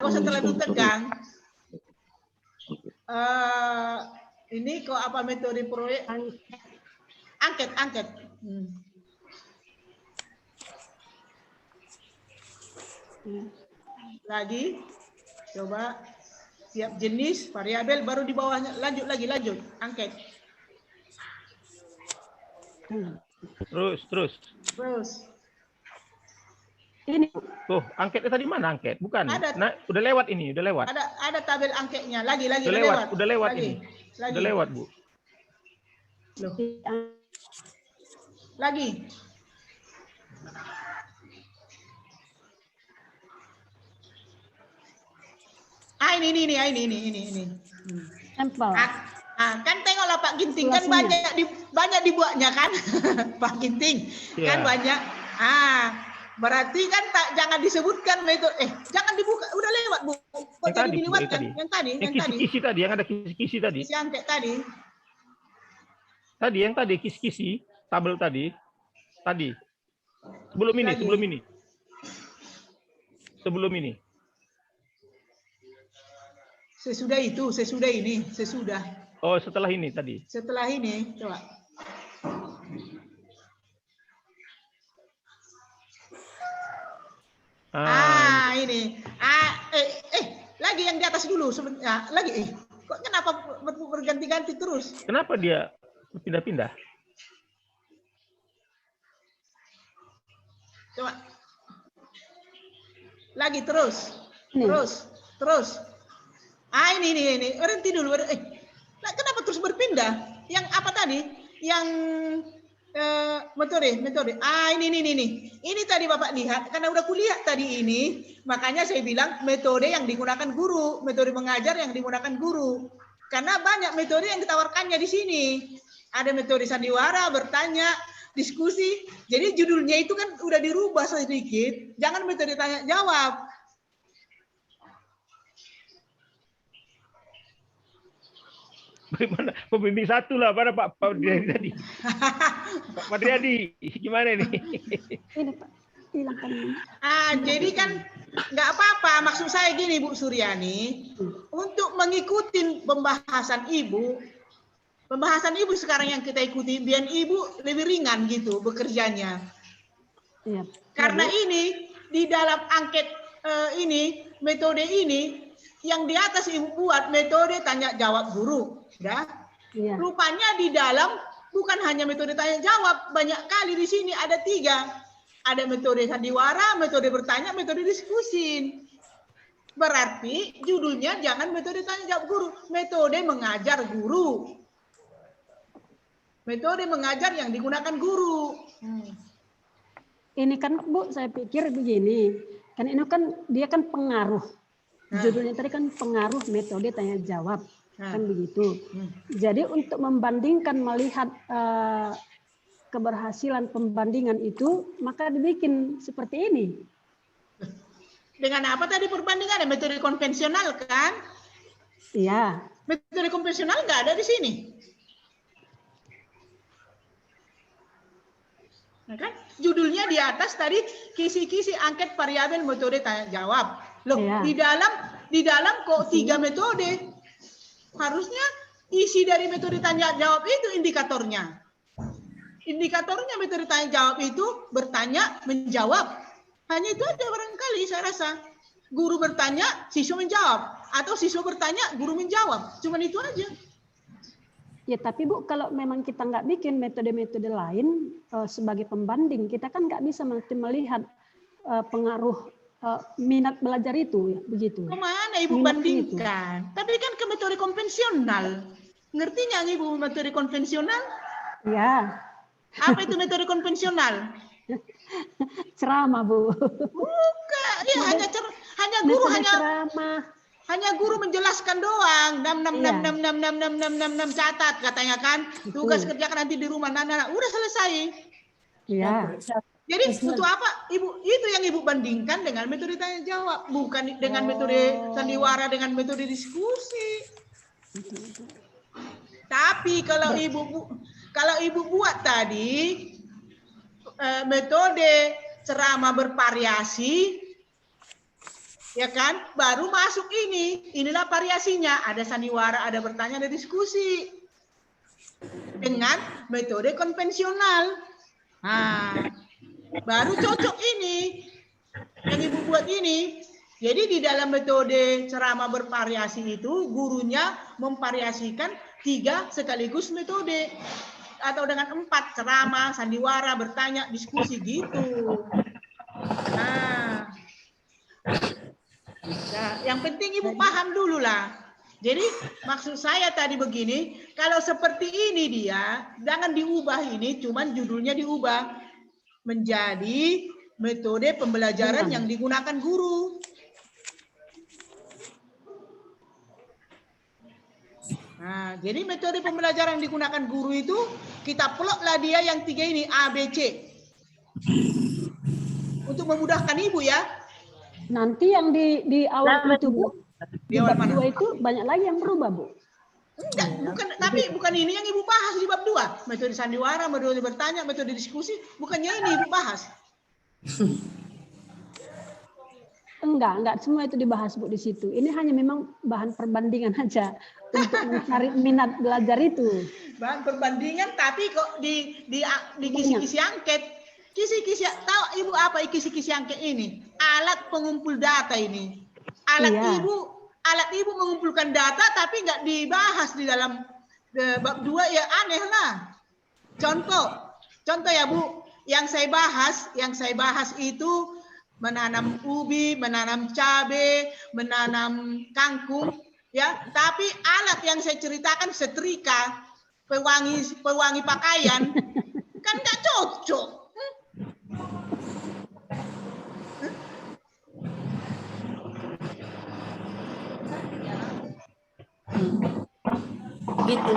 kok setelah itu tegang. Ini kok apa metode proyek? Angket. Lagi, coba siap jenis, variabel, baru di bawahnya lanjut, angket. Terus. Ini. Tuh, angketnya tadi mana angket? Bukan. Ada. Nah, udah lewat ini, udah lewat. Ada tabel angketnya. Lagi. Udah lewat lagi. ini. Udah lewat, Bu. Loh. Lagi. Ini. Sampel. Kan tengoklah Pak Ginting kan banyak dibuatnya kan. Pak Ginting kan banyak. Berarti kan jangan disebutkan metode. Jangan dibuka, udah lewat, Bu. Kok jadi dilewatkan? Yang tadi. Kisi-kisi tadi, yang ada kisi-kisi tadi. Kisi angket tadi. Tadi yang tadi kisi-kisi, tabel tadi. Tadi. Sebelum ini. Sesudah ini. Oh, setelah ini tadi. Setelah ini, coba. Ini. Lagi yang di atas dulu sebenarnya. Lagi. Kok kenapa berganti-ganti terus? Kenapa dia pindah-pindah? Coba. Lagi terus. Ini. Berhenti dulu. Kenapa terus berpindah? Yang apa tadi? Yang metode. Ini. Ini tadi Bapak lihat, karena udah kulihat tadi ini, makanya saya bilang metode yang digunakan guru, metode mengajar yang digunakan guru. Karena banyak metode yang ditawarkannya di sini. Ada metode sandiwara, bertanya, diskusi. Jadi judulnya itu kan udah dirubah sedikit. Jangan metode tanya jawab. Bagaimana? Pembimbing satu lah, mana Pak Driadi tadi? Pak Driadi, gimana ini? Ini Pak, hilangkan ini. Jadi kan nggak apa-apa. Maksud saya gini, Bu Suryani, untuk mengikuti pembahasan Ibu sekarang yang kita ikuti, biar Ibu lebih ringan gitu bekerjanya. Iya. Karena ini di dalam angket ini, metode ini, yang di atas Ibu buat metode tanya jawab guru. Ya. Iya. Rupanya di dalam bukan hanya metode tanya jawab, banyak kali di sini ada 3. Ada metode sandiwara, metode bertanya, metode diskusi. Berarti judulnya jangan metode tanya jawab guru, metode mengajar guru. Metode mengajar yang digunakan guru. Ini kan Bu, saya pikir begini. Kan ini kan dia kan pengaruh. Judulnya tadi kan pengaruh metode tanya jawab. Kan begitu. Jadi untuk membandingkan, melihat keberhasilan pembandingan itu, maka dibikin seperti ini. Dengan apa tadi perbandingannya? Metode konvensional kan? Iya. Metode konvensional nggak ada di sini. Nah, kan? Judulnya di atas tadi kisi-kisi angket variabel metode tanya jawab. Loh, iya. di dalam kok 3 metode? Harusnya isi dari metode tanya jawab itu indikatornya. Indikatornya metode tanya jawab itu bertanya, menjawab. Hanya itu aja barangkali saya rasa. Guru bertanya, siswa menjawab. Atau siswa bertanya, guru menjawab. Cuman itu aja. Ya tapi Bu, kalau memang kita nggak bikin metode-metode lain sebagai pembanding, kita kan nggak bisa melihat pengaruh minat belajar itu, ya, begitu. Kemana Ibu minat bandingkan? Itu. Tapi kan ke metode konvensional. Ngerti nggak Ibu metode konvensional? Ya. Apa itu metode konvensional? Ceramah Bu. Bukan, ya hanya guru hanya guru menjelaskan doang. 6 catat katanya kan. Tugas kerjakan nanti di rumah. Udah selesai. Iya. Jadi untuk apa Ibu itu yang Ibu bandingkan dengan metode tanya jawab, bukan dengan metode sandiwara, dengan metode diskusi. Tapi kalau Ibu buat tadi metode ceramah bervariasi, Ya kan? Baru masuk ini. Inilah variasinya. Ada sandiwara, ada bertanya, ada diskusi. Dengan metode konvensional. Nah, baru cocok ini. Yang Ibu buat ini. Jadi di dalam metode ceramah bervariasi itu, gurunya memvariasikan 3 sekaligus metode. Atau dengan 4, ceramah, sandiwara, bertanya, diskusi gitu. Nah, yang penting Ibu paham dulu lah. Jadi maksud saya tadi begini, kalau seperti ini dia, jangan diubah ini, cuman judulnya diubah menjadi metode pembelajaran yang digunakan guru. Nah, jadi metode pembelajaran yang digunakan guru itu kita plotlah dia yang 3 ini A, B, C. Untuk memudahkan Ibu ya. Nanti yang di awal itu Bu, di bab 2 itu banyak lagi yang berubah Bu. Enggak, bukan ini yang Ibu bahas di bab 2. Metode sandiwara, metode bertanya, metode diskusi, bukannya ini Ibu bahas. Enggak semua itu dibahas Bu di situ. Ini hanya memang bahan perbandingan aja untuk mencari minat belajar itu. Bahan perbandingan tapi kok di kisi-kisi angket. Kisi-kisi, tahu Ibu apa kisi-kisi angket ini? Alat pengumpul data ini. Alat Ibu mengumpulkan data tapi nggak dibahas di dalam bab 2 ya aneh lah. Contoh ya Bu, yang saya bahas itu menanam ubi, menanam cabai, menanam kangkung, ya. Tapi alat yang saya ceritakan setrika, pewangi pakaian, kan nggak cocok. Gitu.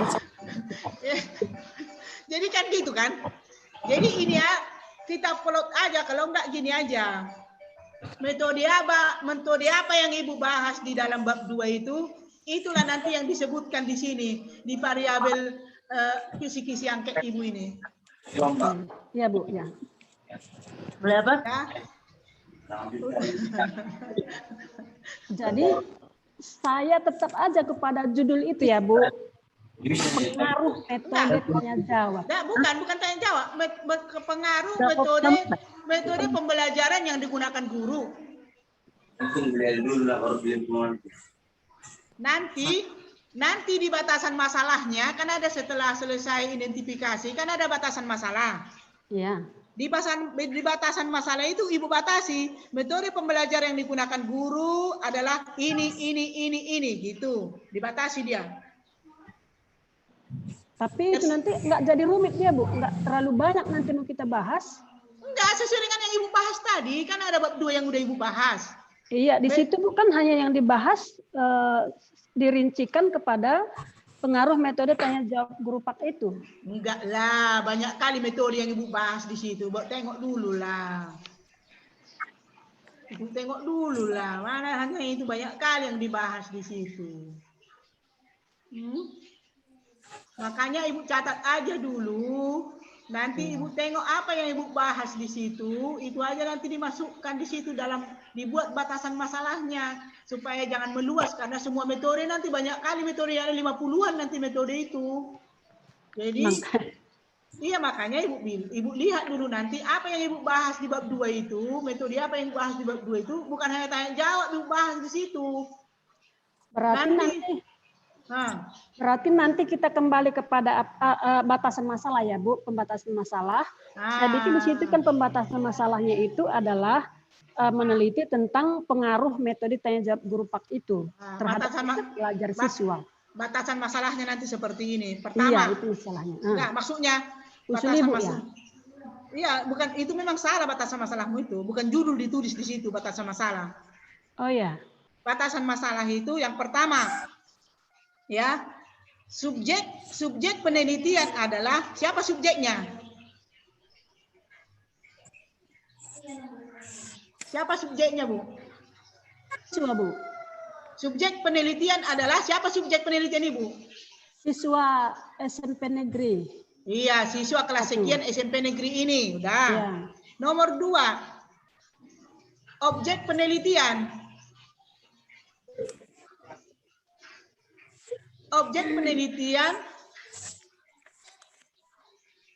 Jadi kan gitu kan. Jadi ini ya kita plot aja, kalau enggak gini aja. Metode apa yang Ibu bahas di dalam bab 2 itu, itulah nanti yang disebutkan di sini di variabel kisi-kisi angket Ibu ini. Ya Bu, ya. Boleh apa? Ya. Jadi saya tetap aja kepada judul itu ya Bu. Pengaruh metode tanya jawab. Nah, bukan tanya jawab, pengaruh metode pembelajaran yang digunakan guru. Nanti di batasan masalahnya kan ada setelah selesai identifikasi kan ada batasan masalah. Iya. Di batasan masalah itu Ibu batasi metode pembelajaran yang digunakan guru adalah ini gitu. Dibatasi dia. Tapi itu nanti nggak jadi rumit dia Bu, nggak terlalu banyak nanti mau kita bahas. Enggak, sesuai dengan yang Ibu bahas tadi, kan ada bab 2 yang udah Ibu bahas. Iya, di situ bukan hanya yang dibahas dirincikan kepada pengaruh metode tanya jawab guru pak itu. Enggak lah, banyak kali metode yang Ibu bahas di situ. Tengok dulu lah. Ibu tengok dulu lah, mana hanya itu banyak kali yang dibahas di situ. Makanya Ibu catat aja dulu. Nanti Ibu tengok apa yang Ibu bahas di situ, itu aja nanti dimasukkan di situ dibuat batasan masalahnya supaya jangan meluas karena semua metode nanti banyak kali metode yang ada 50-an nanti metode itu. Jadi iya makanya Ibu lihat dulu nanti apa yang Ibu bahas di bab 2 itu, metode apa yang Ibu bahas di bab 2 itu bukan hanya tanya jawab Ibu bahas di situ. Berarti nanti kita kembali kepada batasan masalah ya Bu, pembatasan masalah. Jadi di situ kan pembatasan masalahnya itu adalah meneliti tentang pengaruh metode tanya jawab guru pak itu terhadap belajar siswa. Batasan masalahnya nanti seperti ini. Pertama, iya itu masalahnya. Enggak, maksudnya usul Ibu ya. Iya, bukan itu memang salah batasan masalahmu itu, bukan judul ditulis di situ batasan masalah. Oh ya. Batasan masalah itu yang pertama ya, subjek penelitian adalah siapa subjeknya? Siapa subjeknya, Bu? Siswa, Bu. Subjek penelitian adalah siapa subjek penelitian Ibu? Siswa SMP negeri. Iya, siswa kelas sekian SMP negeri ini, udah. Ya. Nomor 2, objek penelitian. objek penelitian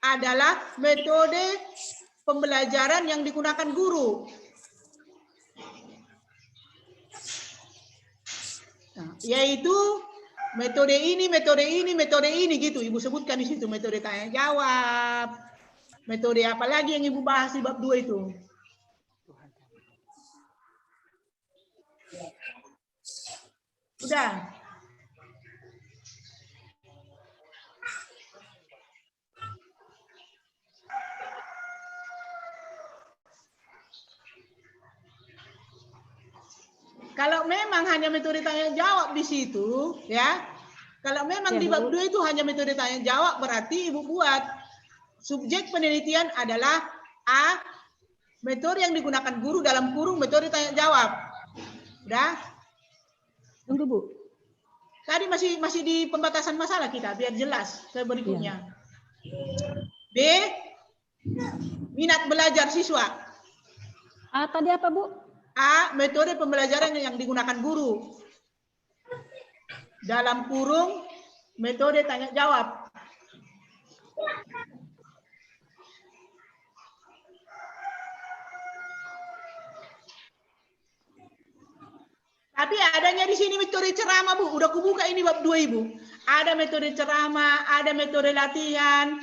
adalah metode pembelajaran yang digunakan guru. Nah, yaitu metode ini, metode ini, metode ini gitu. Ibu sebutkan di situ metode tanya jawab. Metode apa lagi yang Ibu bahas di bab 2 itu? Udah. Kalau memang hanya metode tanya jawab di situ, ya. Kalau memang di bab 2 itu hanya metode tanya jawab, berarti Ibu buat subjek penelitian adalah A, metode yang digunakan guru dalam kurung metode tanya jawab. Udah? Tunggu, Bu. Tadi masih di pembatasan masalah kita, biar jelas ke berikutnya. B, minat belajar siswa. A tadi apa, Bu? A, metode pembelajaran yang digunakan guru. Dalam kurung, metode tanya jawab. Tapi adanya di sini metode ceramah, Bu. Udah kubuka ini bab 2, Ibu. Ada metode ceramah, ada metode latihan,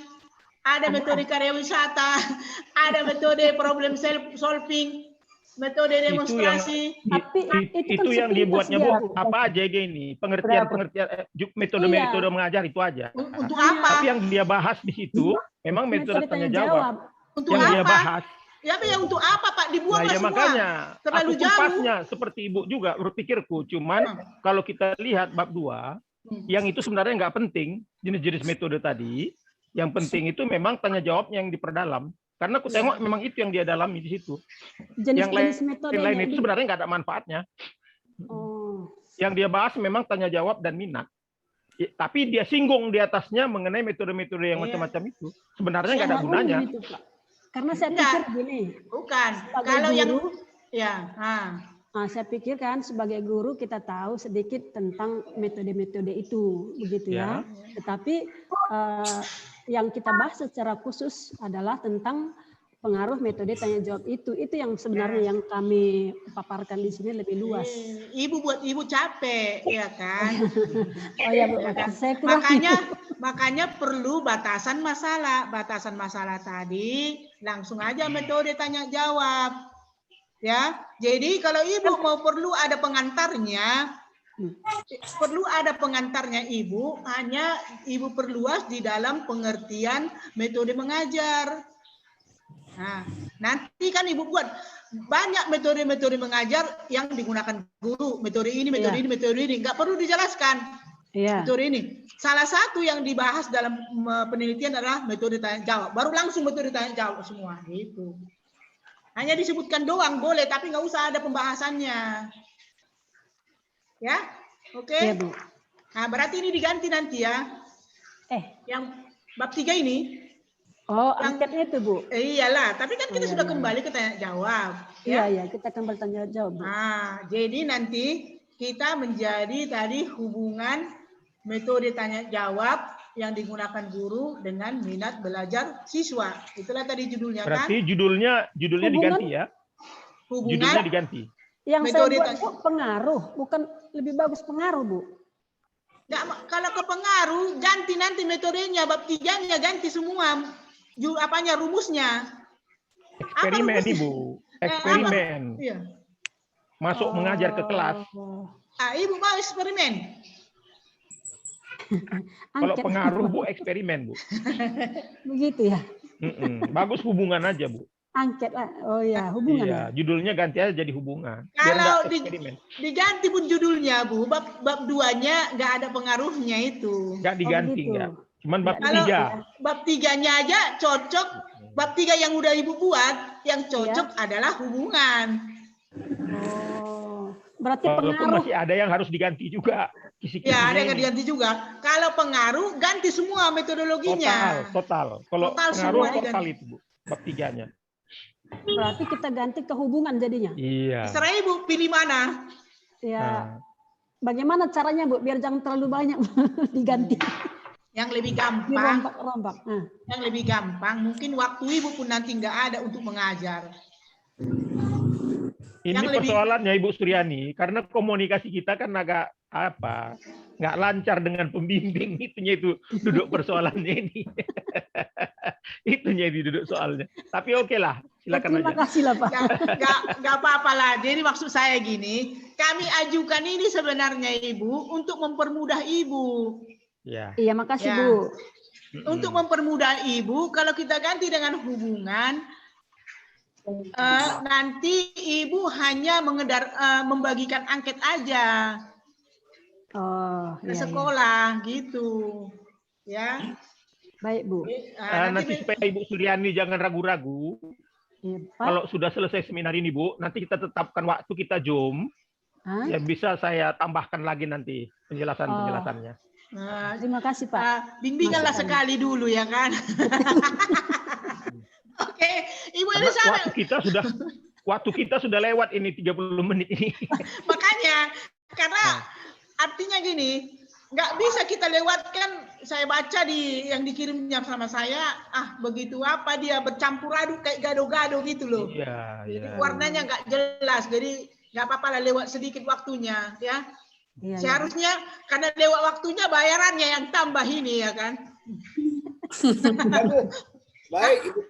ada metode karya wisata, ada metode problem solving, metode demonstrasi. Itu yang dibuatnya, Bu, apa aja ini? Pengertian metode-metode mengajar itu aja. Untuk apa? Tapi yang dia bahas di situ memang metode tanya jawab. Untuk yang apa? Dia bahas. Ya, yang untuk apa, Pak? Dibuatlah ya, semua. Makanya terlalu aku jauh. Pasnya seperti Ibu juga berpikirku. Cuman kalau kita lihat bab 2, yang itu sebenarnya nggak penting jenis-jenis metode tadi. Yang penting itu memang tanya jawab yang diperdalam. Karena aku tengok memang itu yang dia dalami di situ. Yang lain itu sebenarnya nggak ada manfaatnya. Yang dia bahas memang tanya jawab dan minat. Tapi dia singgung di atasnya mengenai metode-metode yang macam-macam itu. Sebenarnya nggak ada gunanya. Karena saya pikir gini. Bukan. Kalau guru, saya pikir kan sebagai guru kita tahu sedikit tentang metode-metode itu, begitu ya. Tetapi yang kita bahas secara khusus adalah tentang pengaruh metode tanya jawab itu yang sebenarnya yang kami paparkan di sini lebih luas. Ibu buat Ibu capek, ya kan? Oh ya, Bu. Saya makanya perlu batasan masalah. Batasan masalah tadi langsung aja metode tanya jawab. Ya. Jadi kalau Ibu mau perlu ada pengantarnya, Ibu, hanya Ibu perluas di dalam pengertian metode mengajar. Nah, nanti kan Ibu buat banyak metode-metode mengajar yang digunakan guru. Metode ini, metode ini, metode ini. Nggak perlu dijelaskan. Metode ini. Salah satu yang dibahas dalam penelitian adalah metode tanya jawab. Baru langsung metode tanya jawab semua. Gitu. Hanya disebutkan doang boleh, tapi nggak usah ada pembahasannya. Ya, oke. Ya, Bu. Nah, berarti ini diganti nanti ya. Yang bab 3 ini. Oh, angkatnya itu, Bu. Iyalah, tapi kan kita sudah kembali ke tanya jawab. Iya, kita kembali tanya jawab, Bu. Nah, jadi nanti kita menjadi tadi hubungan metode tanya jawab yang digunakan guru dengan minat belajar siswa. Itulah tadi judulnya. Berarti kan? Judulnya diganti ya. Judulnya diganti. Yang metode saya buat pengaruh, bukan lebih bagus pengaruh, Bu. Nggak, kalau ke pengaruh ganti nanti metodenya, bab 3-nya ganti semua. Rumusnya. Eksperimen, Ibu. Eksperimen. Masuk mengajar ke kelas. Ibu mau eksperimen? Kalau pengaruh, Bu, eksperimen, Bu. Begitu ya? Bagus hubungan aja, Bu. Angket lah. Oh ya, hubungan. Iya, judulnya ganti aja jadi hubungan. Kalau diganti pun judulnya, Bu, bab 2-nya nggak ada pengaruhnya itu. Nggak diganti, nggak. Cuman bab 3. Bab 3-nya aja cocok. Bab 3 yang udah Ibu buat, yang cocok adalah hubungan. Oh, berarti walaupun pengaruh. Masih ada yang harus diganti juga. Ya, ada yang diganti juga. Kalau pengaruh, ganti semua metodologinya. Total. Kalau pengaruh total itu, Bu. Bab 3-nya. Berarti kita ganti ke hubungan jadinya. Iya. Terserah Ibu pilih mana. Ya. bagaimana caranya Bu biar jangan terlalu banyak diganti? Yang lebih gampang, Dirombak-rombak. yang lebih gampang, mungkin waktu Ibu pun nanti nggak ada untuk mengajar. Ini persoalannya Ibu Suryani, karena komunikasi kita kan agak nggak lancar dengan pembimbing, itunya itu duduk persoalannya ini. Itunya itu duduk soalnya. Tapi oke lah, silakan Terima aja. kasih lah Pak. Nggak apa-apa lah. Jadi maksud saya gini, kami ajukan ini sebenarnya Ibu untuk mempermudah Ibu. Ya. Iya, makasih Ya. Bu. Untuk mempermudah Ibu, kalau kita ganti dengan hubungan, nanti Ibu hanya membagikan angket aja ke sekolah gitu, ya. Baik Bu. Nanti supaya Ibu Suryani jangan ragu-ragu. Iya, Pak. Kalau sudah selesai seminar ini Bu, nanti kita tetapkan waktu kita Zoom. Ya bisa saya tambahkan lagi nanti penjelasannya. Terima kasih Pak. Bimbinganlah sekali dulu ya kan. Oke, Ibu Elisabeth. Waktu kita sudah lewat ini 30 menit ini. Makanya, karena artinya gini, nggak bisa kita lewatkan. Saya baca yang dikirimnya sama saya, begitu apa dia bercampur aduk kayak gado-gado gitu loh. Iya, jadi warnanya nggak jelas, jadi nggak apa-apa lah lewat sedikit waktunya, ya. Iya, seharusnya karena lewat waktunya bayarannya yang tambah ini ya kan. Baik, Ibu.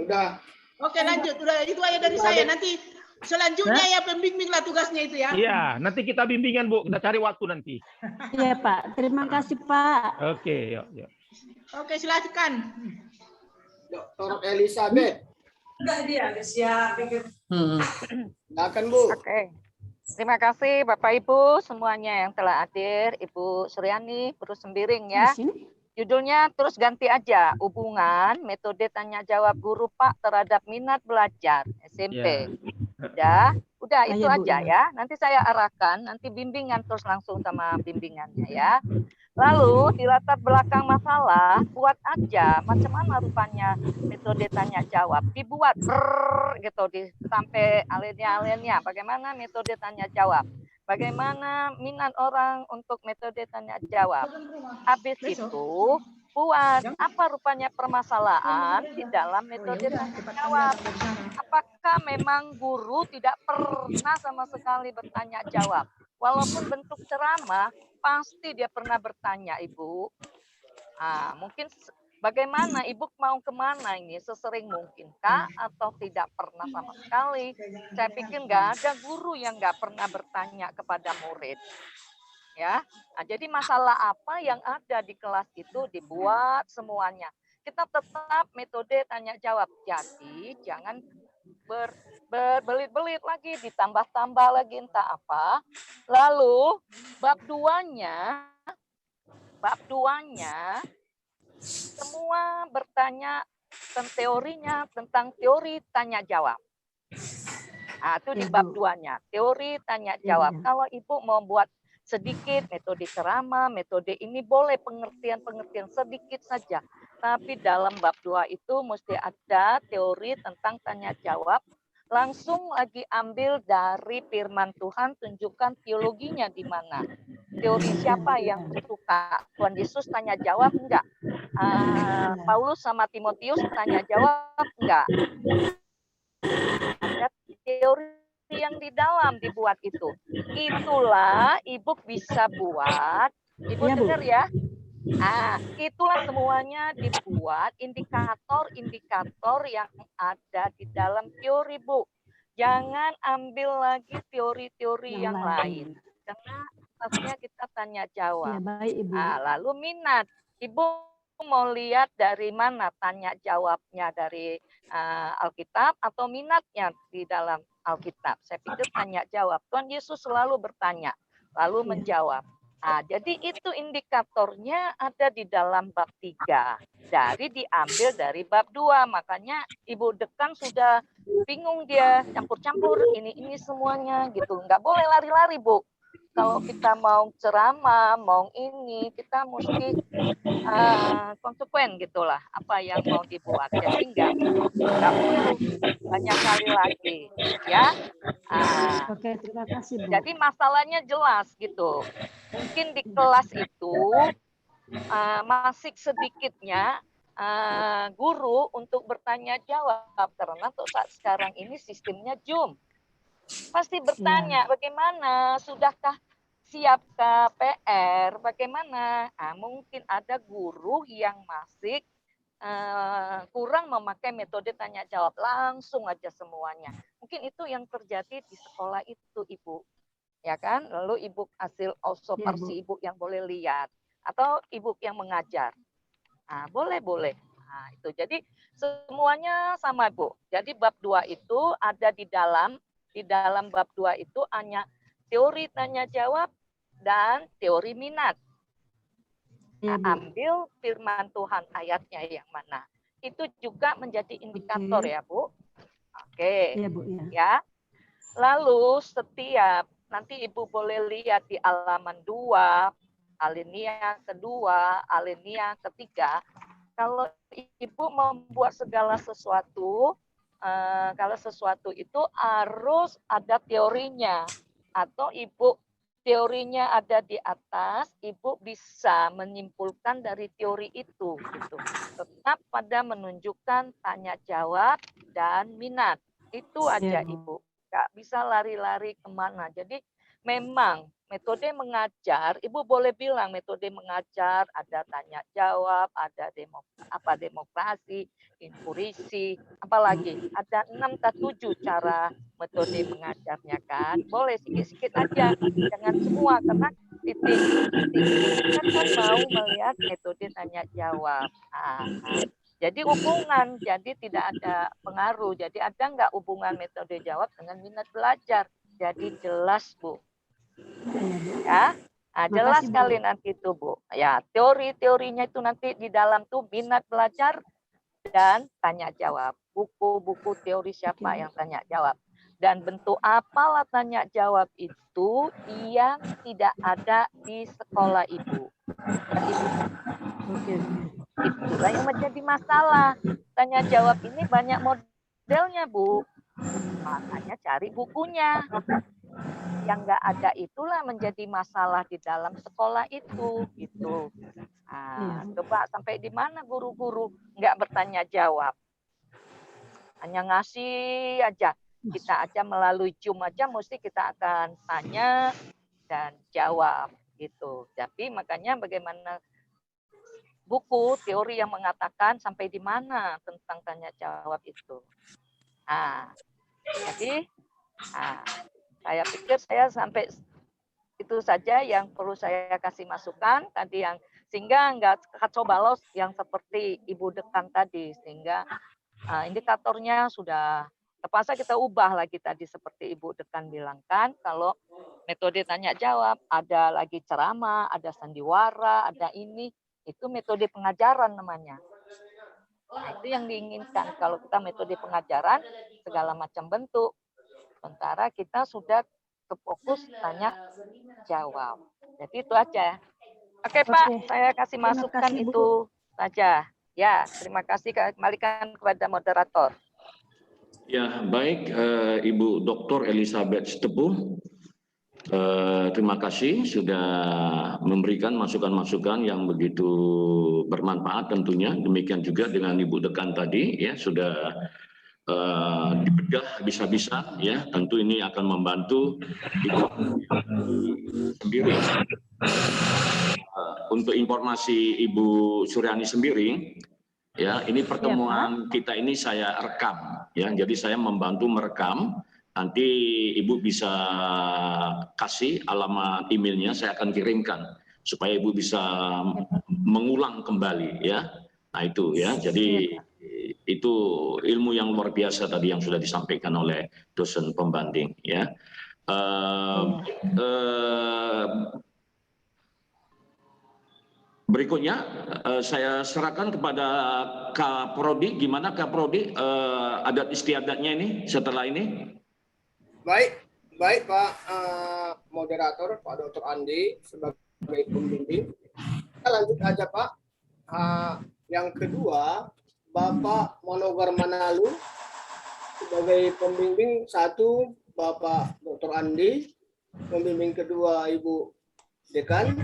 Udah. Oke, lanjut. Udah itu aja dari saya. Nanti selanjutnya ya pembimbing lah tugasnya itu ya. Iya, nanti kita bimbingan Bu, kita cari waktu nanti. Iya Pak, terima kasih Pak. Oke, yuk. Oke, silakan. Dr. Elisabeth. Udah dia, siap. Silakan Bu. Oke. Terima kasih Bapak Ibu semuanya yang telah hadir, Ibu Suryani, Guru Sembiring ya. Judulnya terus ganti aja, hubungan metode tanya jawab guru Pak terhadap minat belajar SMP. Udah itu aja ya. Nanti saya arahkan, nanti bimbingan terus langsung sama bimbingannya ya. Lalu di latar belakang masalah buat aja macam mana rupanya metode tanya jawab, dibuat gitu sampai alinea. Bagaimana metode tanya jawab? Bagaimana minat orang untuk metode tanya jawab. Habis itu buat apa rupanya permasalahan di dalam metode tanya jawab. Apakah memang guru tidak pernah sama sekali bertanya jawab? Walaupun bentuk ceramah, pasti dia pernah bertanya, Ibu. Mungkin bagaimana Ibu mau kemana ini? Sesering mungkinkah atau tidak pernah sama sekali? Saya pikir nggak ada guru yang nggak pernah bertanya kepada murid. Ya, jadi masalah apa yang ada di kelas itu dibuat semuanya. Kita tetap metode tanya jawab. Jadi jangan berbelit-belit lagi, ditambah-tambah lagi entah apa. Lalu bab 2-nya semua bertanya tentang teorinya, tentang teori tanya jawab. Itu di bab 2-nya, teori tanya jawab. Kalau Ibu mau buat sedikit metode ceramah, metode ini boleh pengertian-pengertian sedikit saja. Tapi dalam bab 2 itu mesti ada teori tentang tanya jawab. Langsung lagi ambil dari firman Tuhan, tunjukkan teologinya di mana. Teori siapa yang suka? Tuhan Yesus tanya jawab enggak? Paulus sama Timotius tanya jawab enggak? Ada teori yang di dalam dibuat itu. Itulah Ibu bisa buat. Ibu dengar ya? Itulah semuanya dibuat indikator-indikator yang ada di dalam teori, Bu. Jangan ambil lagi teori-teori yang lain. Karena atasnya kita tanya jawab. Lalu minat. Ibu mau lihat dari mana tanya jawabnya, dari Alkitab atau minatnya di dalam Alkitab. Saya pikir tanya jawab. Tuhan Yesus selalu bertanya, lalu menjawab. Jadi itu indikatornya ada di dalam bab 3. Diambil dari bab 2. Makanya Ibu Dekan sudah bingung dia, campur-campur ini semuanya gitu. Nggak boleh lari-lari, Bu. kalau kita mau ceramah, mau ini, kita mesti konsekuen gitulah apa yang mau dibuat. Jadi nggak perlu banyak kali lagi, ya. Oke, terima kasih, Bu. Jadi masalahnya jelas gitu. Mungkin di kelas itu masih sedikitnya guru untuk bertanya jawab karena untuk saat sekarang ini sistemnya Zoom. Pasti bertanya bagaimana, sudahkah siapkah PR, bagaimana? Mungkin ada guru yang masih kurang memakai metode tanya jawab, langsung aja semuanya. Mungkin itu yang terjadi di sekolah itu, Ibu. Ya kan? Lalu Ibu hasil observasi Ibu yang boleh lihat atau Ibu yang mengajar. Boleh. Itu. Jadi semuanya sama, Bu. Jadi bab 2 itu ada di dalam bab 2 itu hanya teori tanya jawab dan teori minat. Ambil firman Tuhan ayatnya yang mana. Itu juga menjadi indikator ya, Bu. Oke. Iya, Bu, ya. Lalu setiap nanti Ibu boleh lihat di halaman 2, alinea kedua, alinea ketiga. Kalau Ibu membuat segala sesuatu, kalau sesuatu itu harus ada teorinya, atau Ibu teorinya ada di atas, Ibu bisa menyimpulkan dari teori itu. Gitu. Tetap pada menunjukkan tanya jawab dan minat. Itu aja Ibu. Nggak bisa lari-lari kemana. Jadi memang metode mengajar, Ibu boleh bilang metode mengajar ada tanya jawab, ada demokrasi, inspirasi, apalagi ada 6 atau 7 cara metode mengajarnya kan. Boleh sikit-sikit aja, jangan semua karena titik kita kan mau melihat metode tanya jawab. Jadi hubungan, jadi tidak ada pengaruh. Jadi ada nggak hubungan metode jawab dengan minat belajar? Jadi jelas, Bu. Ya, jelas sekali nanti itu, Bu. Ya, teorinya itu nanti di dalam tuh minat belajar dan tanya jawab. Buku-buku teori siapa yang tanya jawab. Dan bentuk apalah tanya jawab itu yang tidak ada di sekolah Ibu. Itulah yang menjadi masalah. Tanya jawab ini banyak modelnya, Bu. Makanya cari bukunya. Yang nggak ada itulah menjadi masalah di dalam sekolah itu, gitu. Coba sampai di mana guru-guru nggak bertanya jawab, hanya ngasih aja. Kita aja melalui Zoom aja mesti kita akan tanya dan jawab, gitu. Tapi makanya bagaimana buku teori yang mengatakan sampai di mana tentang tanya jawab itu. Jadi saya pikir saya sampai itu saja yang perlu saya kasih masukan tadi, yang sehingga nggak kacau balau yang seperti Ibu Dekan tadi, sehingga indikatornya sudah terpaksa kita ubah lagi tadi seperti Ibu Dekan bilang kan, kalau metode tanya jawab ada lagi ceramah, ada sandiwara, ada ini, itu metode pengajaran namanya. Itu yang diinginkan kalau kita metode pengajaran segala macam bentuk. Sementara kita sudah fokus tanya jawab. Jadi itu aja. Oke, Pak, saya kasih masukan itu saja. Ya, terima kasih. Kembalikan kepada moderator. Ya, baik, Ibu Dr. Elizabeth Sitepuh. Terima kasih sudah memberikan masukan-masukan yang begitu bermanfaat tentunya. Demikian juga dengan Ibu Dekan tadi, ya sudah dibedah bisa-bisa, ya tentu ini akan membantu Ibu sendiri. Untuk informasi Ibu Suryani sendiri, ya ini pertemuan kita ini saya rekam, ya jadi saya membantu merekam. Nanti Ibu bisa kasih alamat emailnya, saya akan kirimkan supaya Ibu bisa mengulang kembali, ya. Nah itu ya, jadi itu ilmu yang luar biasa tadi yang sudah disampaikan oleh dosen pembanding, ya. Berikutnya saya serahkan kepada Kak Prodi. Gimana Kak Prodi, adat istiadatnya ini setelah ini? Baik, Baik Pak moderator, Pak Dr. Andi sebagai pembimbing. Kita lanjut aja Pak. Yang kedua, Bapak Manogar Manalu sebagai pembimbing satu, Bapak Dr. Andi, pembimbing kedua Ibu Dekan,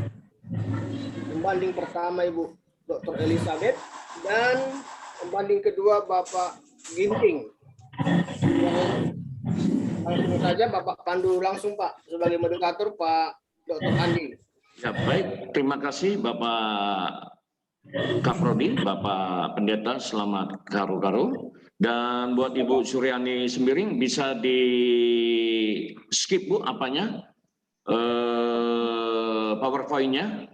pembanding pertama Ibu Dr. Elizabeth, dan pembanding kedua Bapak Ginting. Langsung saja Bapak pandu langsung Pak sebagai moderator Pak Dr. Andi. Ya baik, terima kasih Bapak Kaprodi, Bapak Pendeta, selamat karu-karu. Dan buat Ibu Suryani Sembiring bisa di skip Bu apanya PowerPoint-nya.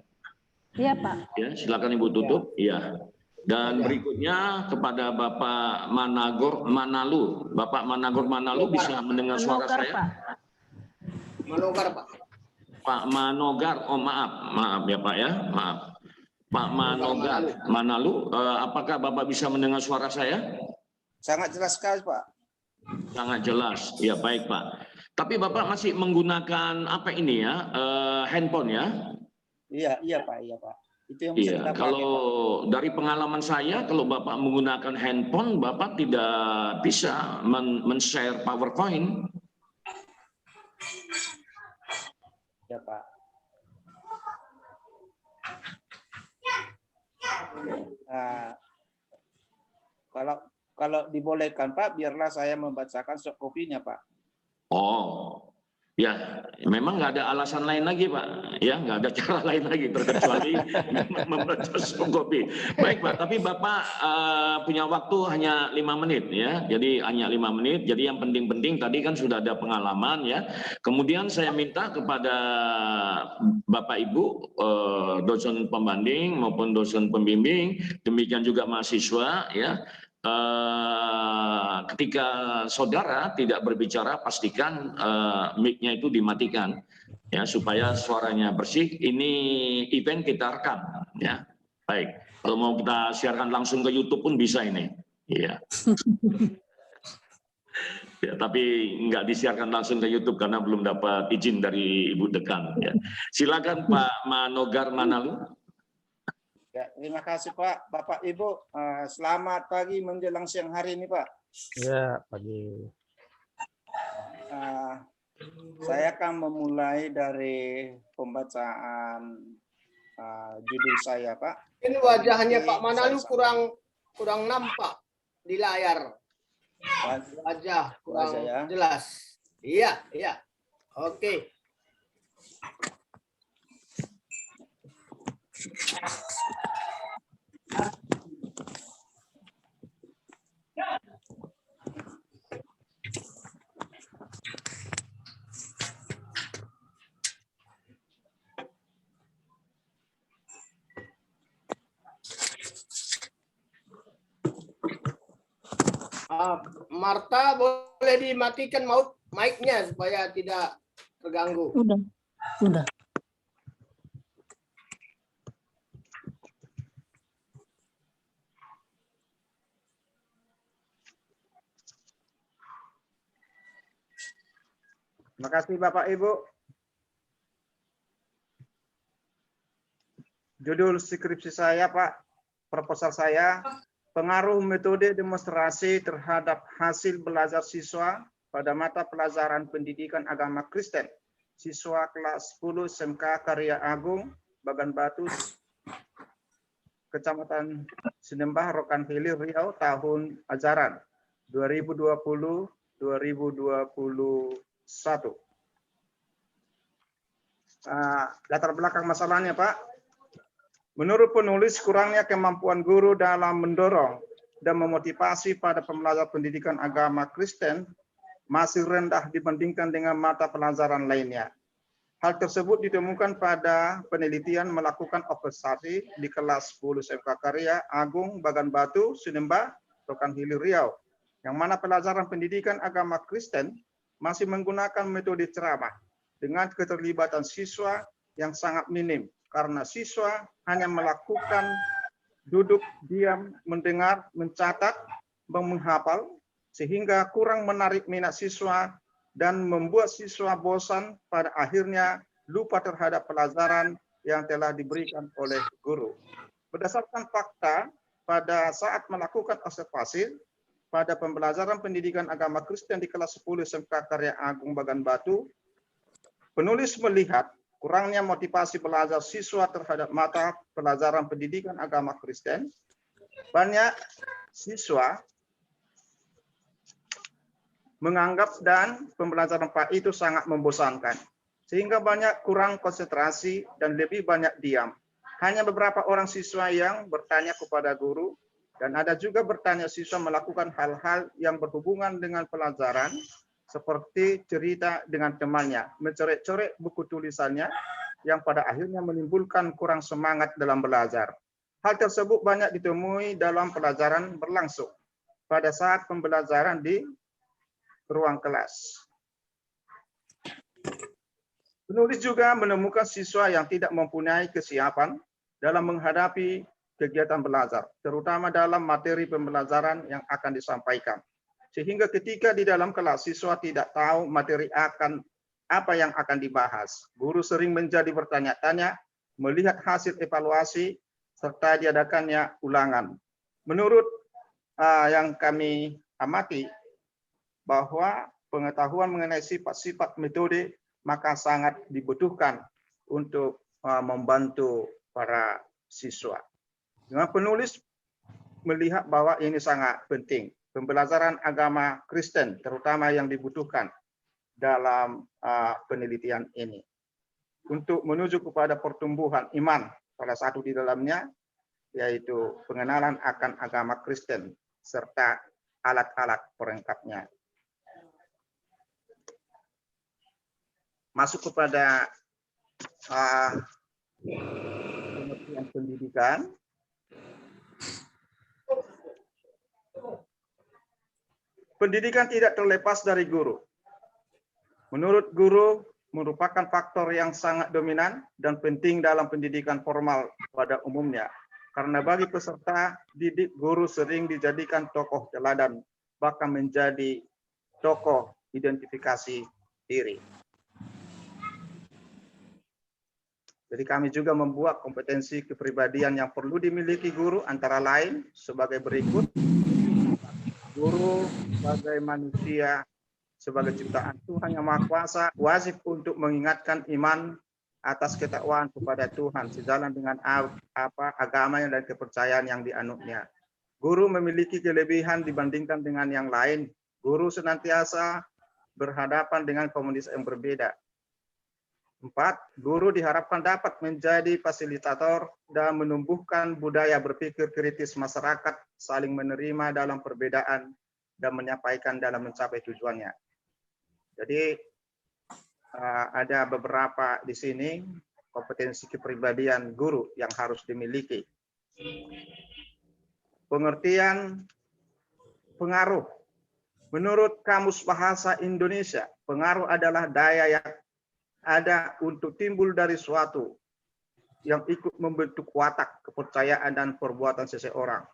Iya Pak. Ya silakan Ibu tutup. Iya. Dan berikutnya kepada Bapak Managor Manalu. Bapak Managor Manalu bisa mendengar suara saya? Pak. Manogar Pak. Pak Manogar, oh maaf ya Pak ya, maaf. Pak Manogar Manalu, apakah Bapak bisa mendengar suara saya? Sangat jelas sekali Pak. Sangat jelas, ya baik Pak. Tapi Bapak masih menggunakan apa ini ya, handphone ya? Iya Pak, iya Pak. Itu yang iya, kita kalau pakai, dari pengalaman saya, kalau Bapak menggunakan handphone, Bapak tidak bisa men-share PowerPoint. ya Pak. Kalau dibolehkan Pak, biarlah saya membacakan soft copy-nya Pak. Oh, ya, memang nggak ada alasan lain lagi Pak, ya nggak ada cara lain lagi terkecuali membaca soft copy. Baik Pak, tapi Bapak punya waktu hanya 5 menit ya, jadi hanya 5 menit. Jadi yang penting-penting tadi kan sudah ada pengalaman ya. Kemudian saya minta kepada Bapak Ibu dosen pembanding maupun dosen pembimbing, demikian juga mahasiswa ya. Ketika saudara tidak berbicara, pastikan mic-nya itu dimatikan ya supaya suaranya bersih. Ini event kita rekam ya. Baik, kalau mau kita siarkan langsung ke YouTube pun bisa ini. Iya. Ya, tapi nggak disiarkan langsung ke YouTube karena belum dapat izin dari Ibu Dekan. Ya. Silakan Pak Manogar Manalu. Ya, terima kasih Pak. Bapak Ibu, selamat pagi menjelang siang hari ini Pak. Ya, pagi. Saya akan memulai dari pembacaan judul saya Pak. Ini wajahnya Pak Manalu kurang nampak di layar. Wajah kurang ya. jelas. Iya. Oke. Marta boleh dimatikan mic-nya supaya tidak terganggu. Udah. Terima kasih Bapak Ibu. Judul skripsi saya Pak, proposal saya, pengaruh metode demonstrasi terhadap hasil belajar siswa pada mata pelajaran pendidikan agama Kristen. Siswa kelas 10 SMK Karya Agung, Bagan Batu, Kecamatan Sinembah, Rokan Hilir, Riau, tahun ajaran 2020-2021. Latar belakang masalahnya Pak, menurut penulis kurangnya kemampuan guru dalam mendorong dan memotivasi pada pembelajaran pendidikan agama Kristen masih rendah dibandingkan dengan mata pelajaran lainnya. Hal tersebut ditemukan pada penelitian melakukan observasi di kelas 10 SMK Karya Agung, Bagan Batu, Sinembah, Rokan Hilir, Riau, yang mana pelajaran pendidikan agama Kristen masih menggunakan metode ceramah dengan keterlibatan siswa yang sangat minim karena siswa hanya melakukan duduk diam, mendengar, mencatat, menghafal, sehingga kurang menarik minat siswa dan membuat siswa bosan, pada akhirnya lupa terhadap pelajaran yang telah diberikan oleh guru. Berdasarkan fakta, pada saat melakukan observasi pada pembelajaran pendidikan agama Kristen di kelas 10 SMK Karya Agung Bagan Batu, penulis melihat kurangnya motivasi belajar siswa terhadap mata pelajaran pendidikan agama Kristen. Banyak siswa menganggap dan pembelajaran Pak itu sangat membosankan, sehingga banyak kurang konsentrasi dan lebih banyak diam. Hanya beberapa orang siswa yang bertanya kepada guru, dan ada juga bertanya siswa melakukan hal-hal yang berhubungan dengan pelajaran, seperti cerita dengan temannya, mencoret-coret buku tulisannya, yang pada akhirnya menimbulkan kurang semangat dalam belajar. Hal tersebut banyak ditemui dalam pelajaran berlangsung pada saat pembelajaran di ruang kelas. Penulis juga menemukan siswa yang tidak mempunyai kesiapan dalam menghadapi kegiatan belajar, terutama dalam materi pembelajaran yang akan disampaikan. Sehingga ketika di dalam kelas, siswa tidak tahu materi apa yang akan dibahas. Guru sering menjadi bertanya-tanya, melihat hasil evaluasi, serta diadakannya ulangan. Menurut yang kami amati, bahwa pengetahuan mengenai sifat-sifat metode maka sangat dibutuhkan untuk membantu para siswa. Dengan penulis melihat bahwa ini sangat penting. Pembelajaran agama Kristen terutama yang dibutuhkan dalam penelitian ini. Untuk menuju kepada pertumbuhan iman, salah satu di dalamnya yaitu pengenalan akan agama Kristen serta alat-alat perlengkapnya. Masuk kepada pengertian pendidikan. Pendidikan tidak terlepas dari guru. Menurut guru, merupakan faktor yang sangat dominan dan penting dalam pendidikan formal pada umumnya. Karena bagi peserta didik, guru sering dijadikan tokoh teladan, bahkan menjadi tokoh identifikasi diri. Jadi kami juga membuat kompetensi kepribadian yang perlu dimiliki guru antara lain sebagai berikut. Guru sebagai manusia, sebagai ciptaan Tuhan yang Maha Kuasa, wajib untuk mengingatkan iman atas ketakwaan kepada Tuhan sejalan dengan agamanya dan kepercayaan yang dianutnya. Guru memiliki kelebihan dibandingkan dengan yang lain. Guru senantiasa berhadapan dengan komunitas yang berbeda. 4. Guru diharapkan dapat menjadi fasilitator dan menumbuhkan budaya berpikir kritis masyarakat, saling menerima dalam perbedaan dan menyampaikan dalam mencapai tujuannya. Jadi ada beberapa di sini kompetensi kepribadian guru yang harus dimiliki. Pengertian pengaruh. Menurut Kamus Bahasa Indonesia, pengaruh adalah daya yang ada untuk timbul dari suatu yang ikut membentuk watak, kepercayaan, dan perbuatan seseorang.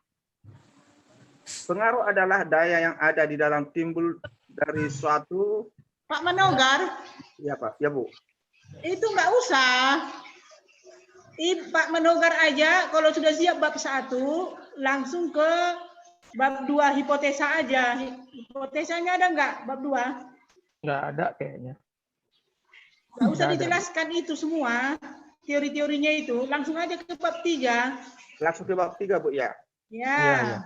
Pengaruh adalah daya yang ada di dalam timbul dari suatu. Pak Manogar. Ya Pak, ya Bu. Itu nggak usah. Pak Manogar aja kalau sudah siap bab 1, langsung ke bab 2 hipotesa aja. Hipotesanya ada nggak bab 2? Nggak ada kayaknya. Nggak usah dijelaskan itu semua, teori-teorinya itu. Langsung aja ke bab 3. Langsung ke bab 3, Bu, ya? Ya.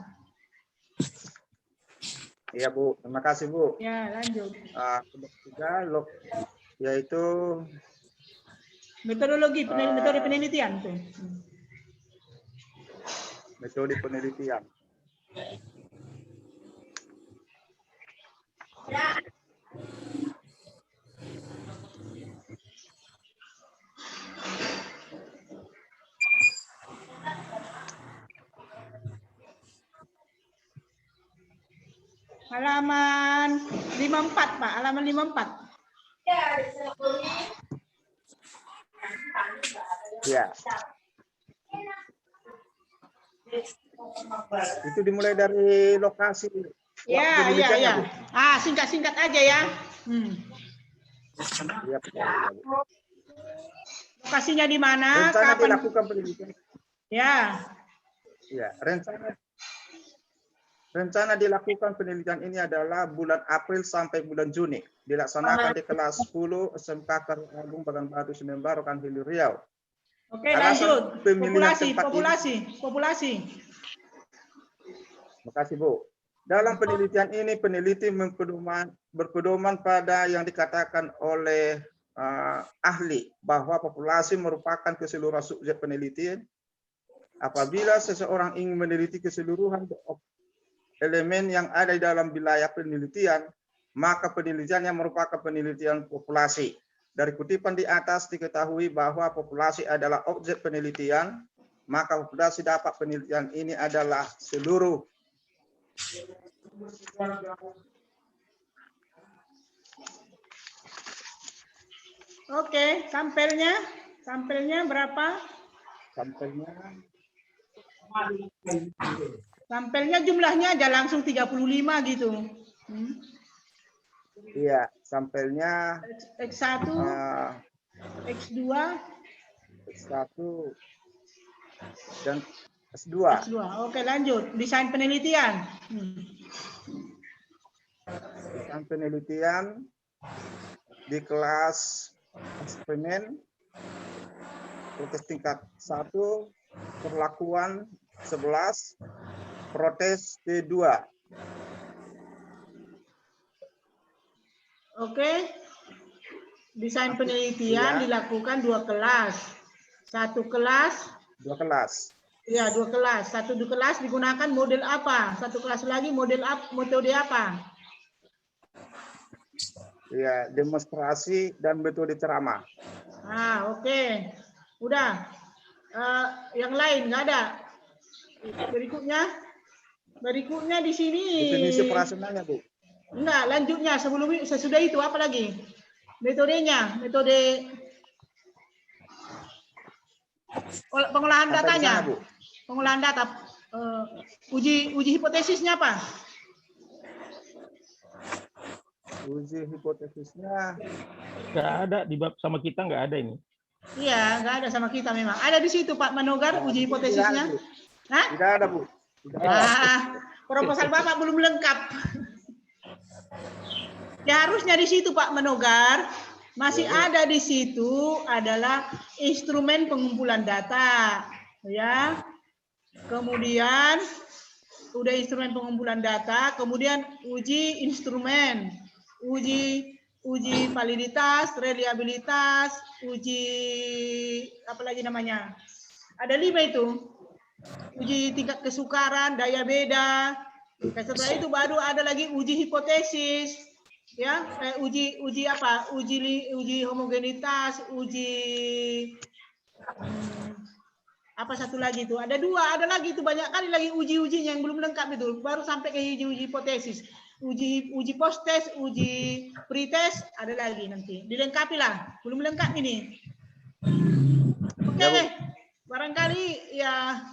Iya, Bu. Terima kasih, Bu. Ya, lanjut. Bab 3, yaitu metodologi, metode penelitian. Tuh. Metode penelitian. Halaman 54, Pak. Halaman 54. Ya. Itu dimulai dari lokasi. Ya. Singkat-singkat aja ya. Iya, betul. Lokasinya di mana? Rencana Kapan? dilakukan penelitian. Ya. Ya, rencana dilakukan penelitian ini adalah bulan April sampai bulan Juni. Dilaksanakan di kelas 10 SMK Karang Agung Bagan Batu Semen Baru Kan Hili Riau. Oke, Alasan lanjut. pemilihan Populasi, tempat populasi. Terima kasih, Bu. Dalam penelitian ini, peneliti berpedoman pada yang dikatakan oleh ahli bahwa populasi merupakan keseluruhan subjek penelitian. Apabila seseorang ingin meneliti keseluruhan elemen yang ada di dalam wilayah penelitian, maka penelitian yang merupakan penelitian populasi. Dari kutipan di atas diketahui bahwa populasi adalah objek penelitian, maka populasi dapat penelitian ini adalah seluruh. Oke, sampelnya berapa? Sampelnya jumlahnya aja langsung 35 gitu. Iya, sampelnya X1, X2, X1 dan S2. X2. Oke, lanjut. Desain penelitian. Desain penelitian di kelas eksperimen protes tingkat 1, perlakuan 11, protes T2. Oke. Desain penelitian dilakukan 2 kelas. 1 kelas. 2 kelas. Ya, 2 kelas. 1 kelas digunakan model apa? 1 kelas lagi metode apa? Ya, demonstrasi dan metode ceramah. Oke. Udah. Yang lain nggak ada. Berikutnya di sini. Definisi operasionalnya, Bu. Enggak, lanjutnya sesudah itu apa lagi? Metodenya, metode pengolahan datanya. Bu. Pengolahan data. Uji hipotesisnya apa? Uji hipotesisnya nggak ada di bab sama kita, nggak ada ini. Iya, nggak ada sama kita memang. Ada di situ Pak Manogar uji hipotesisnya. Hah? Tidak ada, Bu. Tidak ada. Proposal Bapak belum lengkap. Ya harusnya di situ Pak Manogar. Masih ada di situ adalah instrumen pengumpulan data. Ya. Kemudian udah instrumen pengumpulan data, kemudian uji instrumen, uji validitas, reliabilitas, uji apa lagi namanya? Ada 5 itu. Uji tingkat kesukaran, daya beda. Setelah itu baru ada lagi uji hipotesis, ya, uji apa? Uji homogenitas, uji apa satu lagi itu? Ada 2, ada lagi itu banyak kali lagi uji-ujinya yang belum lengkap itu. Baru sampai ke uji hipotesis. Uji post test, uji pretest ada lagi nanti. Dilengkapi lah. Belum lengkap ini. Oke. Barangkali ya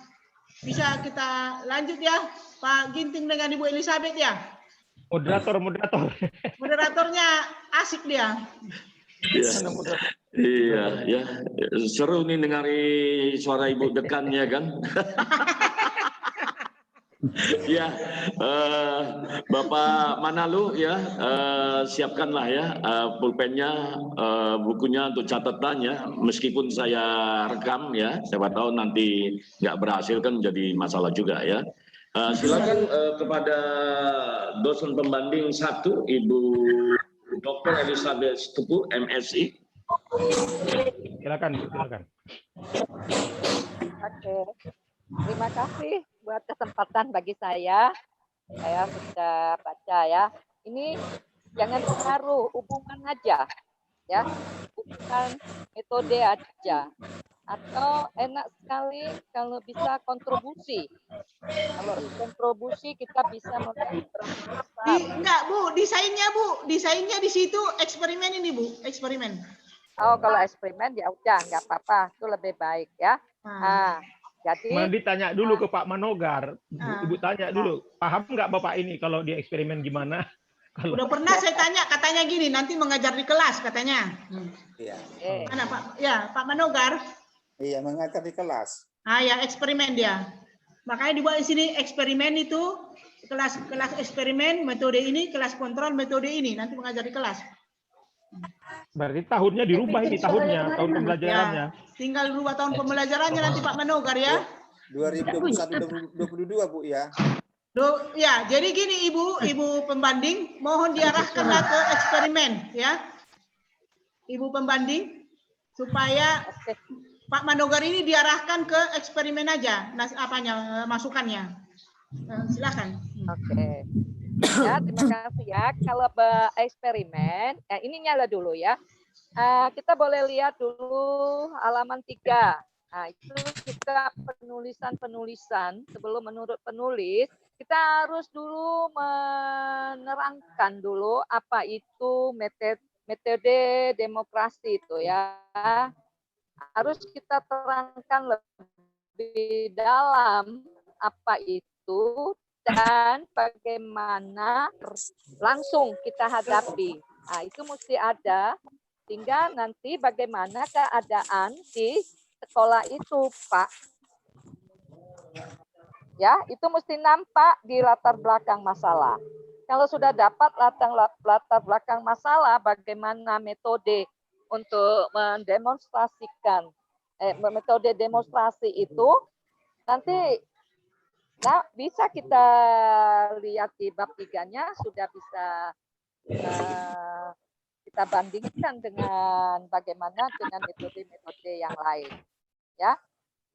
bisa kita lanjut ya, Pak Ginting dengan Ibu Elizabeth ya. Moderator. Moderatornya asik dia. Iya, ya. Seru nih dengari suara Ibu dekannya kan. Ya, Bapak Manalu ya, siapkanlah ya pulpennya, bukunya untuk catatannya. Meskipun saya rekam ya, siapa tahu nanti nggak berhasil kan jadi masalah juga ya. Silakan kepada dosen pembanding 1, Ibu Dr. Elizabeth Teguh, MSI. Silakan. Oke. Terima kasih buat kesempatan bagi saya. Saya sudah baca ya. Ini jangan pengaruh, hubungan aja. Ya, bukan metode aja. Atau enak sekali kalau bisa kontribusi. Kalau kontribusi kita bisa Enggak, Bu, desainnya di situ eksperimen ini, Bu, eksperimen. Oh, kalau eksperimen ya udah nggak apa-apa, itu lebih baik ya. Jadi Mandi tanya dulu ke Pak Manogar. Ibu tanya dulu, paham nggak Bapak ini kalau di eksperimen gimana? Udah pernah saya tanya, katanya gini, nanti mengajar di kelas katanya. Iya. Mana Pak? Ya, Pak Manogar. Iya, mengajar di kelas. Ah ya, eksperimen dia. Makanya dibuat di sini eksperimen itu kelas eksperimen metode ini, kelas kontrol metode ini, nanti mengajar di kelas. Berarti tahunnya dirubah ini tahun pembelajarannya. Ya, tinggal 2 tahun pembelajarannya nanti Pak Manogar ya. 2021-2022 Bu ya. Ya, jadi gini Ibu pembanding, mohon diarahkanlah ke eksperimen ya. Ibu pembanding supaya Pak Manogar ini diarahkan ke eksperimen aja, masukannya. Silakan. Oke. Ya, terima kasih ya. Kalau eksperimen, ini nyala dulu ya. Kita boleh lihat dulu halaman 3. Nah, itu kita penulisan sebelum menurut penulis, kita harus dulu menerangkan dulu apa itu metode demokrasi itu ya. Harus kita terangkan lebih dalam apa itu dan bagaimana langsung kita hadapi. Nah, itu mesti ada, sehingga nanti bagaimana keadaan di sekolah itu, Pak. Ya, itu mesti nampak di latar belakang masalah. Kalau sudah dapat latar belakang masalah, bagaimana metode untuk mendemonstrasikan metode demonstrasi itu, nanti bisa kita lihat di bab 3-nya sudah bisa kita bandingkan dengan bagaimana dengan metode-metode yang lain, ya.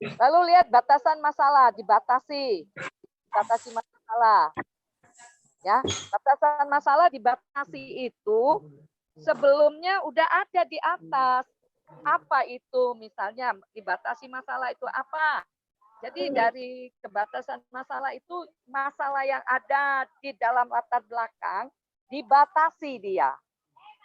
Lalu lihat batasan masalah, dibatasi masalah, ya. Batasan masalah dibatasi itu sebelumnya udah ada di atas. Apa itu? Misalnya dibatasi masalah itu apa? Jadi dari kebatasan masalah itu masalah yang ada di dalam latar belakang dibatasi dia.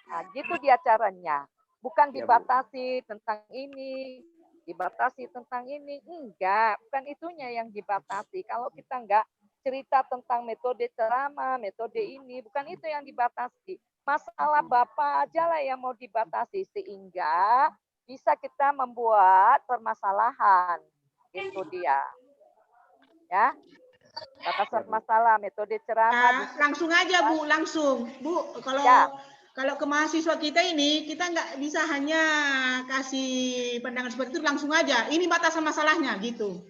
Nah, gitu dia caranya. Bukan dibatasi tentang ini, dibatasi tentang ini. Enggak, bukan itunya yang dibatasi. Kalau kita enggak cerita tentang metode ceramah, metode ini, bukan itu yang dibatasi. Masalah Bapak aja lah yang mau dibatasi, sehingga bisa kita membuat permasalahan. Itu dia. Ya. Batasan masalah, metode ceramah. Langsung aja Bu, langsung. Bu, kalau ke mahasiswa kita ini, kita nggak bisa hanya kasih pandangan seperti itu, langsung aja. Ini batasan masalahnya, gitu.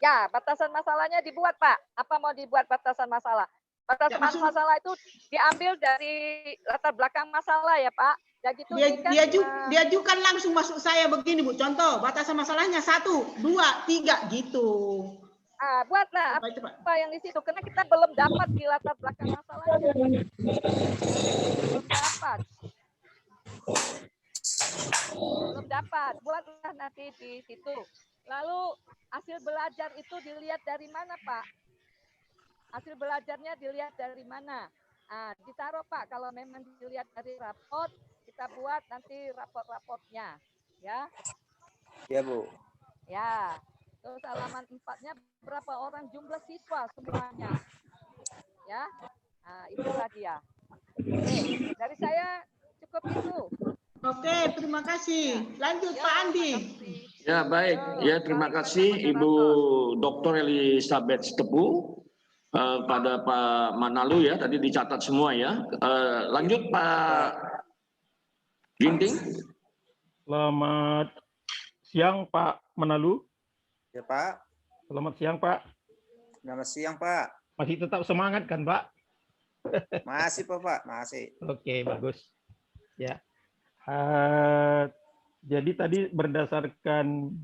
Ya, batasan masalahnya dibuat, Pak. Apa mau dibuat batasan masalah? Batasan masalah itu diambil dari latar belakang masalah ya, Pak. Ya gitu, diajukan langsung masuk saya begini, Bu. Contoh, batasan masalahnya 1, 2, 3, gitu. Buatlah apa yang di situ, karena kita belum dapat di latar belakang masalahnya. Belum dapat. Buatlah nanti di situ. Lalu hasil belajar itu dilihat dari mana, Pak? Hasil belajarnya dilihat dari mana? Ditaruh, Pak. Kalau memang dilihat dari raport, kita buat nanti raport-raportnya, ya. Ya, Bu. Ya. Terus halaman 4-nya berapa orang jumlah siswa semuanya. Ya. Nah, itulah dia. Oke, dari saya cukup itu. Oke, terima kasih. Lanjut Pak Andi. Ya, baik. Ya, terima kasih Ibu Dr. Elizabeth Tepu. Pada Pak Manalu ya, tadi dicatat semua ya. Lanjut Pak Ginting. Selamat siang Pak Manalu. Ya Pak. Selamat siang Pak. Selamat siang Pak. Masih tetap semangat kan Pak? Masih Pak, masih. Oke, bagus. Ya. Jadi tadi berdasarkan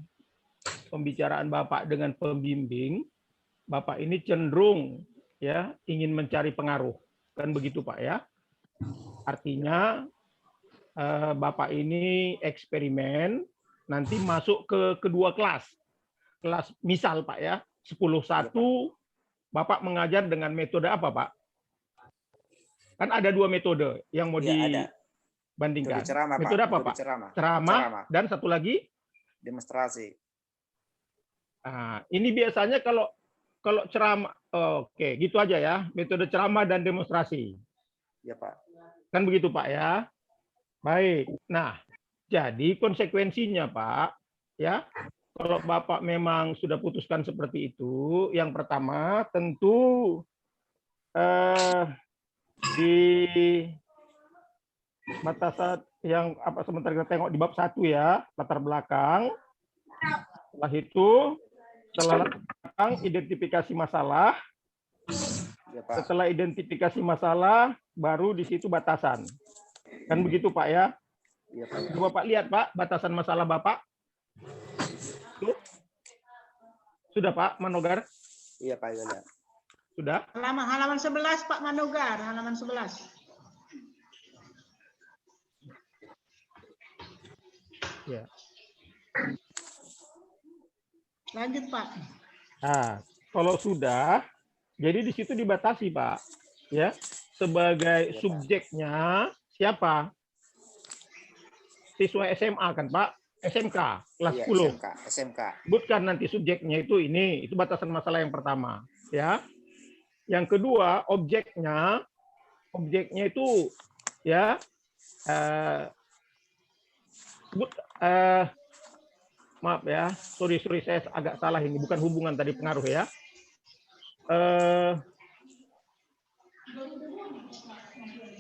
pembicaraan Bapak dengan pembimbing, Bapak ini cenderung ya ingin mencari pengaruh, kan begitu Pak ya? Artinya Bapak ini eksperimen, nanti masuk ke kedua kelas misal Pak ya, 10-1 Bapak mengajar dengan metode apa Pak? Kan ada 2 metode yang mau dibandingkan. Metode apa Pak? Ceramah dan satu lagi? Demonstrasi. Nah, ini biasanya kalau ceramah, oke, gitu aja ya, metode ceramah dan demonstrasi. Ya, Pak. Kan begitu, Pak ya. Baik. Nah, jadi konsekuensinya, Pak, ya, kalau Bapak memang sudah putuskan seperti itu, yang pertama tentu di batasan yang apa sebentar kita tengok di bab 1 ya, latar belakang. Setelah itu, setelah belakang identifikasi masalah. Ya, Pak. Setelah identifikasi masalah, baru di situ batasan. Kan begitu, Pak ya? Iya, Pak. Coba Pak lihat, Pak, batasan masalah Bapak. Tuh. Sudah, Pak Manogar? Iya, Pak. Ya. Sudah? Halaman 11, Pak Manogar, halaman 11. Ya. Lanjut, Pak. Nah, kalau sudah, jadi di situ dibatasi, Pak. Ya, sebagai subjeknya siapa? Siswa SMA kan, Pak? SMK, kelas 10. SMK. Sebutkan nanti subjeknya itu ini, itu batasan masalah yang pertama, ya. Yang kedua, objeknya itu ya maaf ya, sorry saya agak salah ini, bukan hubungan tadi pengaruh ya.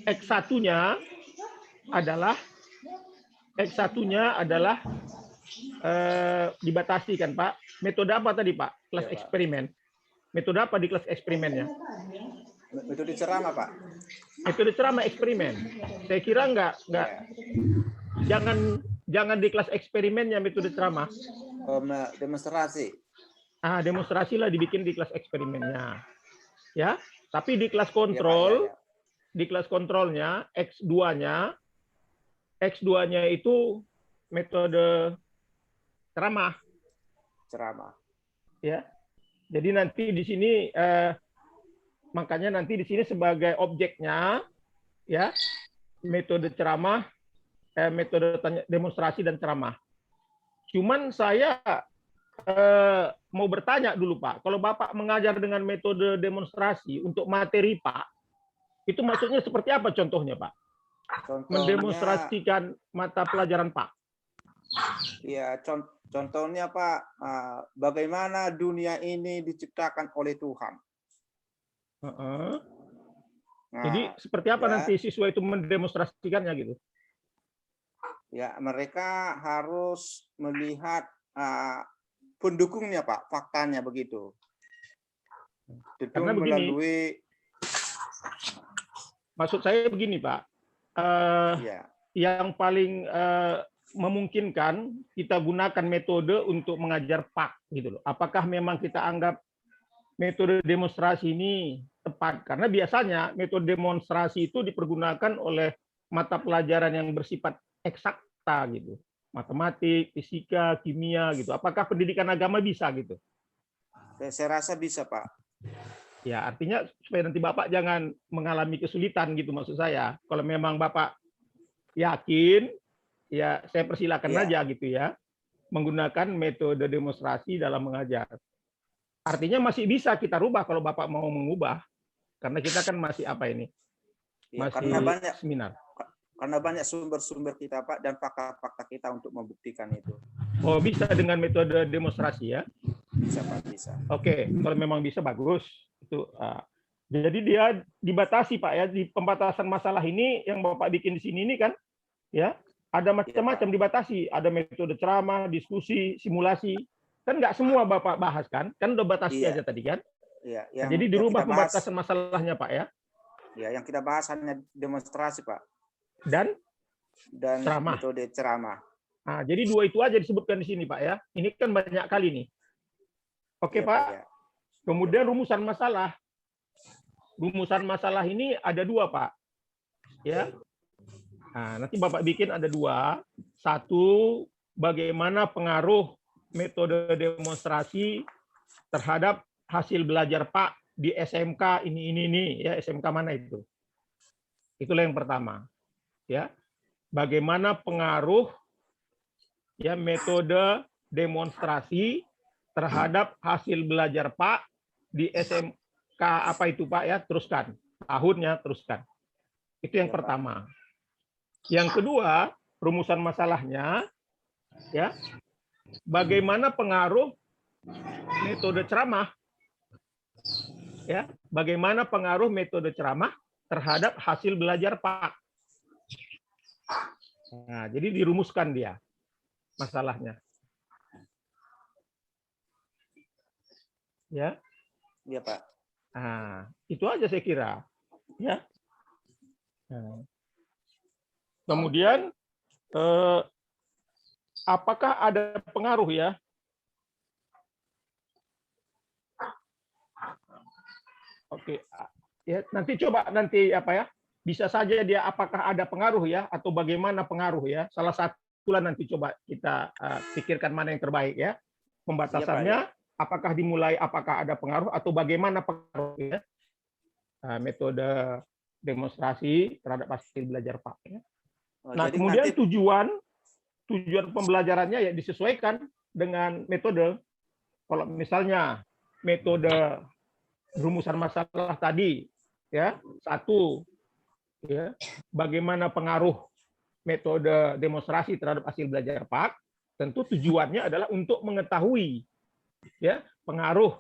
X1-nya adalah dibatasi kan, Pak. Metode apa tadi, Pak? Kelas Ya, Pak. eksperimen. Metode apa di kelas eksperimennya? Metode ceramah, Pak. Metode ceramah eksperimen. Saya kira enggak jangan di kelas eksperimennya metode ceramah. Demonstrasi. Ah, demonstrasi lah dibikin di kelas eksperimennya. Ya, tapi di kelas kontrol, Ya, Pak, ya. di kelas kontrolnya X2-nya itu metode ceramah. Ya. Jadi nanti di sini makanya nanti di sini sebagai objeknya ya metode ceramah, metode demonstrasi dan ceramah. Cuman saya mau bertanya dulu, Pak. Kalau Bapak mengajar dengan metode demonstrasi untuk materi Pak, itu maksudnya seperti apa contohnya, Pak? Mendemonstrasikan mata pelajaran Pak. Ya, contohnya Pak, bagaimana dunia ini diciptakan oleh Tuhan. Nah, jadi seperti apa nanti siswa itu mendemonstrasikannya gitu? Ya, mereka harus melihat pendukungnya, Pak, faktanya begitu. Itu Karena melalui. Maksud saya begini, Pak. Yang paling memungkinkan kita gunakan metode untuk mengajar Pak gitu loh. Apakah memang kita anggap metode demonstrasi ini tepat? Karena biasanya metode demonstrasi itu dipergunakan oleh mata pelajaran yang bersifat eksakta gitu. Matematik, fisika, kimia gitu. Apakah pendidikan agama bisa gitu? Saya rasa bisa, Pak. Ya, artinya supaya nanti Bapak jangan mengalami kesulitan gitu maksud saya. Kalau memang Bapak yakin, ya saya persilakan aja gitu ya, menggunakan metode demonstrasi dalam mengajar. Artinya masih bisa kita rubah kalau Bapak mau mengubah, karena kita kan masih apa ini, masih karena banyak seminar. Karena banyak sumber-sumber kita, Pak, dan fakta-fakta kita untuk membuktikan itu. Oh, bisa dengan metode demonstrasi ya? Bisa, Pak, bisa. Oke, kalau memang bisa bagus. Itu. Jadi dia dibatasi, Pak ya, di pembatasan masalah ini yang Bapak bikin di sini ini kan, ya ada macam-macam dibatasi. Ada metode ceramah, diskusi, simulasi. Kan nggak semua Bapak bahas kan? Kan udah batasi aja tadi kan? Iya. Jadi dirubah pembatasan masalahnya, Pak ya? Ya, yang kita bahas hanya demonstrasi, Pak. Dan ceramah. Metode ceramah. Nah, jadi dua itu aja disebutkan di sini, Pak ya. Ini kan banyak kali nih. Oke, Pak. Ya. Kemudian rumusan masalah. Rumusan masalah ini ada dua, Pak. Ya. Nah, nanti Bapak bikin ada dua. Satu, bagaimana pengaruh metode demonstrasi terhadap hasil belajar Pak di SMK ini ya, SMK mana itu? Itulah yang pertama. Ya, bagaimana pengaruh ya metode demonstrasi terhadap hasil belajar Pak di SMK apa itu Pak ya? Teruskan tahunnya, teruskan. Itu yang pertama. Yang kedua, rumusan masalahnya, ya, bagaimana pengaruh metode ceramah, ya, bagaimana pengaruh metode ceramah terhadap hasil belajar Pak. Nah, jadi dirumuskan dia masalahnya. Ya. Iya, Pak. Nah, itu aja saya kira. Ya. Nah. Kemudian apakah ada pengaruh ya? Oke. Ya, nanti coba apa ya? Bisa saja dia apakah ada pengaruh ya atau bagaimana pengaruh ya? Salah satu lah nanti coba kita pikirkan mana yang terbaik ya. Pembatasannya apakah dimulai apakah ada pengaruh atau bagaimana pengaruh ya? Metode demonstrasi terhadap hasil belajar Pak ya. Nah, kemudian nanti tujuan pembelajarannya ya disesuaikan dengan metode. Kalau misalnya metode rumusan masalah tadi ya, satu ya, bagaimana pengaruh metode demonstrasi terhadap hasil belajar Pak, tentu tujuannya adalah untuk mengetahui ya pengaruh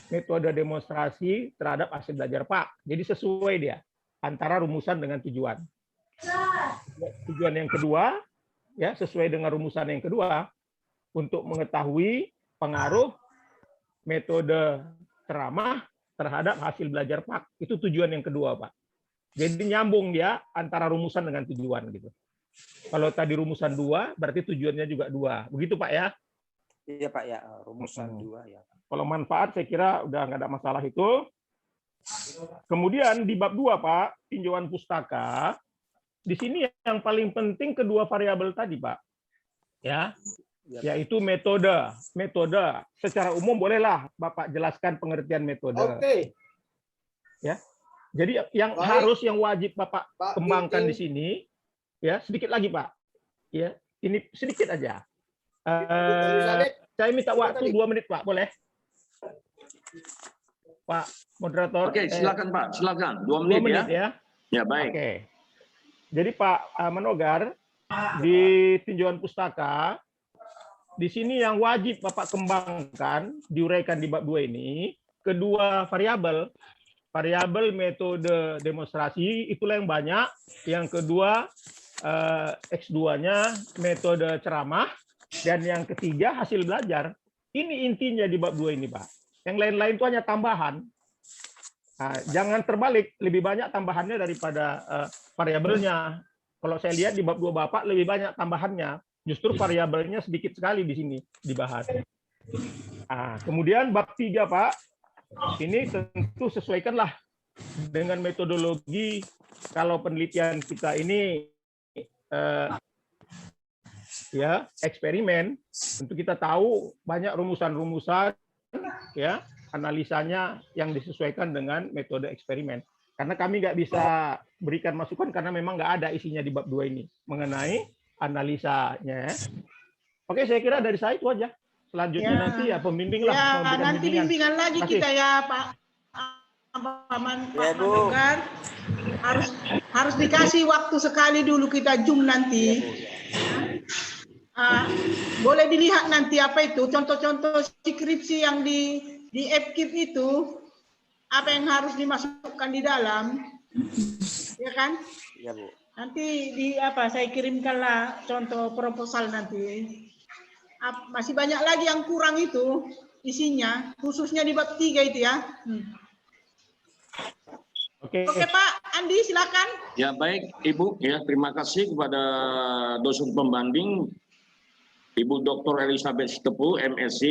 metode demonstrasi terhadap hasil belajar Pak. Jadi sesuai dia antara rumusan dengan tujuan. Tujuan yang kedua ya sesuai dengan rumusan yang kedua untuk mengetahui pengaruh metode ceramah terhadap hasil belajar Pak. Itu tujuan yang kedua, Pak. Jadi nyambung dia antara rumusan dengan tujuan gitu. Kalau tadi rumusan 2, berarti tujuannya juga 2. Begitu Pak ya? Iya Pak ya, rumusan 2 ya. Kalau manfaat saya kira udah nggak ada masalah itu. Kemudian di bab 2 Pak, tinjauan pustaka. Di sini yang paling penting kedua variabel tadi Pak. Ya. Yaitu metode. Metode secara umum bolehlah Bapak jelaskan pengertian metode. Oke. Ya. Jadi yang harus yang wajib Bapak kembangkan di sini ya, sedikit lagi Pak. Ya, ini sedikit aja. Saya minta waktu 2 menit Pak, boleh? Pak moderator. Oke, silakan Pak, silakan. 2 menit, 2 menit ya. Ya, baik. Oke. Jadi Pak Manogar, di tinjauan pustaka, di sini yang wajib Bapak kembangkan, diuraikan di bab 2 ini, kedua variabel. Variabel metode demonstrasi, itulah yang banyak. Yang kedua, X2-nya metode ceramah. Dan yang ketiga, hasil belajar. Ini intinya di bab 2 ini, Pak. Yang lain-lain itu hanya tambahan. Nah, jangan terbalik, lebih banyak tambahannya daripada variabelnya. Kalau saya lihat di bab 2 Bapak, lebih banyak tambahannya. Justru variabelnya sedikit sekali di sini dibahas. Nah, kemudian bab 3, Pak. Ini tentu sesuaikanlah dengan metodologi kalau penelitian kita ini ya eksperimen. Tentu kita tahu banyak rumusan-rumusan ya analisanya yang disesuaikan dengan metode eksperimen. Karena kami nggak bisa berikan masukan karena memang nggak ada isinya di bab 2 ini mengenai analisanya. Oke, saya kira dari saya itu aja. Selanjutnya nanti ya pembimbing lah. Ya, nanti bimbingan lagi kita ya Pak Manogar. Harus dikasih waktu sekali dulu kita Zoom nanti. Boleh dilihat nanti apa itu contoh-contoh skripsi yang di FKIP itu apa yang harus dimasukkan di dalam, ya kan? Iya Bu. Nanti saya kirimkanlah contoh proposal nanti. Masih banyak lagi yang kurang itu isinya, khususnya di bab 3 itu ya. Oke Pak Andi, silakan. Ya baik Ibu, ya terima kasih kepada dosen pembanding Ibu Dr. Elizabeth Sitepu, MSc,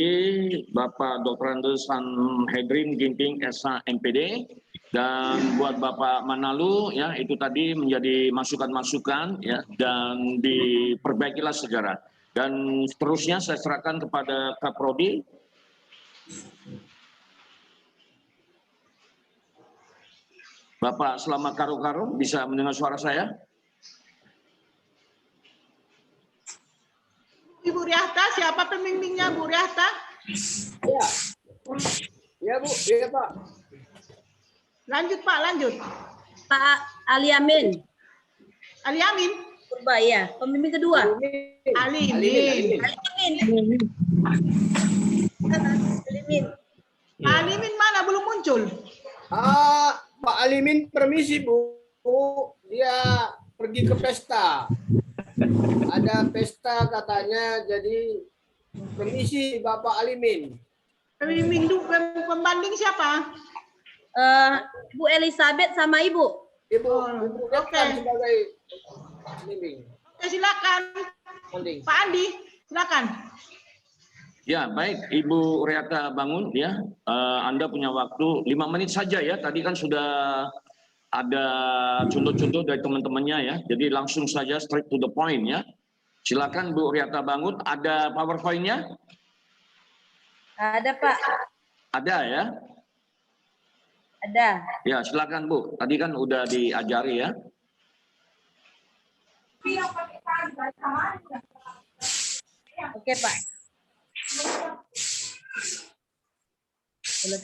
Bapak Dr. Andersan Hedrin Ginting, SH MPD, dan buat Bapak Manalu, ya itu tadi menjadi masukan-masukan, ya dan diperbaikilah segera. Dan seterusnya saya serahkan kepada Kaprodi. Bapak Selamat Karu-Karu, bisa mendengar suara saya? Ibu Riahta, siapa pembimbingnya Bu Riahta? Ya. Ya Bu, iya Pak. Lanjut Pak, lanjut. Pak Ali Amin. Ali Amin. Purba ya. Pembimbing kedua. Ali Alimin. Alimin mana belum muncul? Pak Alimin permisi Bu. Dia pergi ke pesta. Ada pesta katanya, jadi permisi Bapak Alimin. Pembimbing pembanding siapa? Bu Elizabeth sama Ibu. Ibu daftar sebagai pembimbing. Oke, silakan. Pak Andi, silakan. Ya, baik Ibu Reata Bangun ya. Anda punya waktu 5 menit saja ya. Tadi kan sudah ada contoh-contoh dari teman-temannya ya. Jadi langsung saja straight to the point ya. Silakan Bu Reata Bangun, ada PowerPoint-nya? Ada Pak. Ada ya? Ada. Ya, silakan Bu. Tadi kan udah diajari ya. Oke Pak. Kalau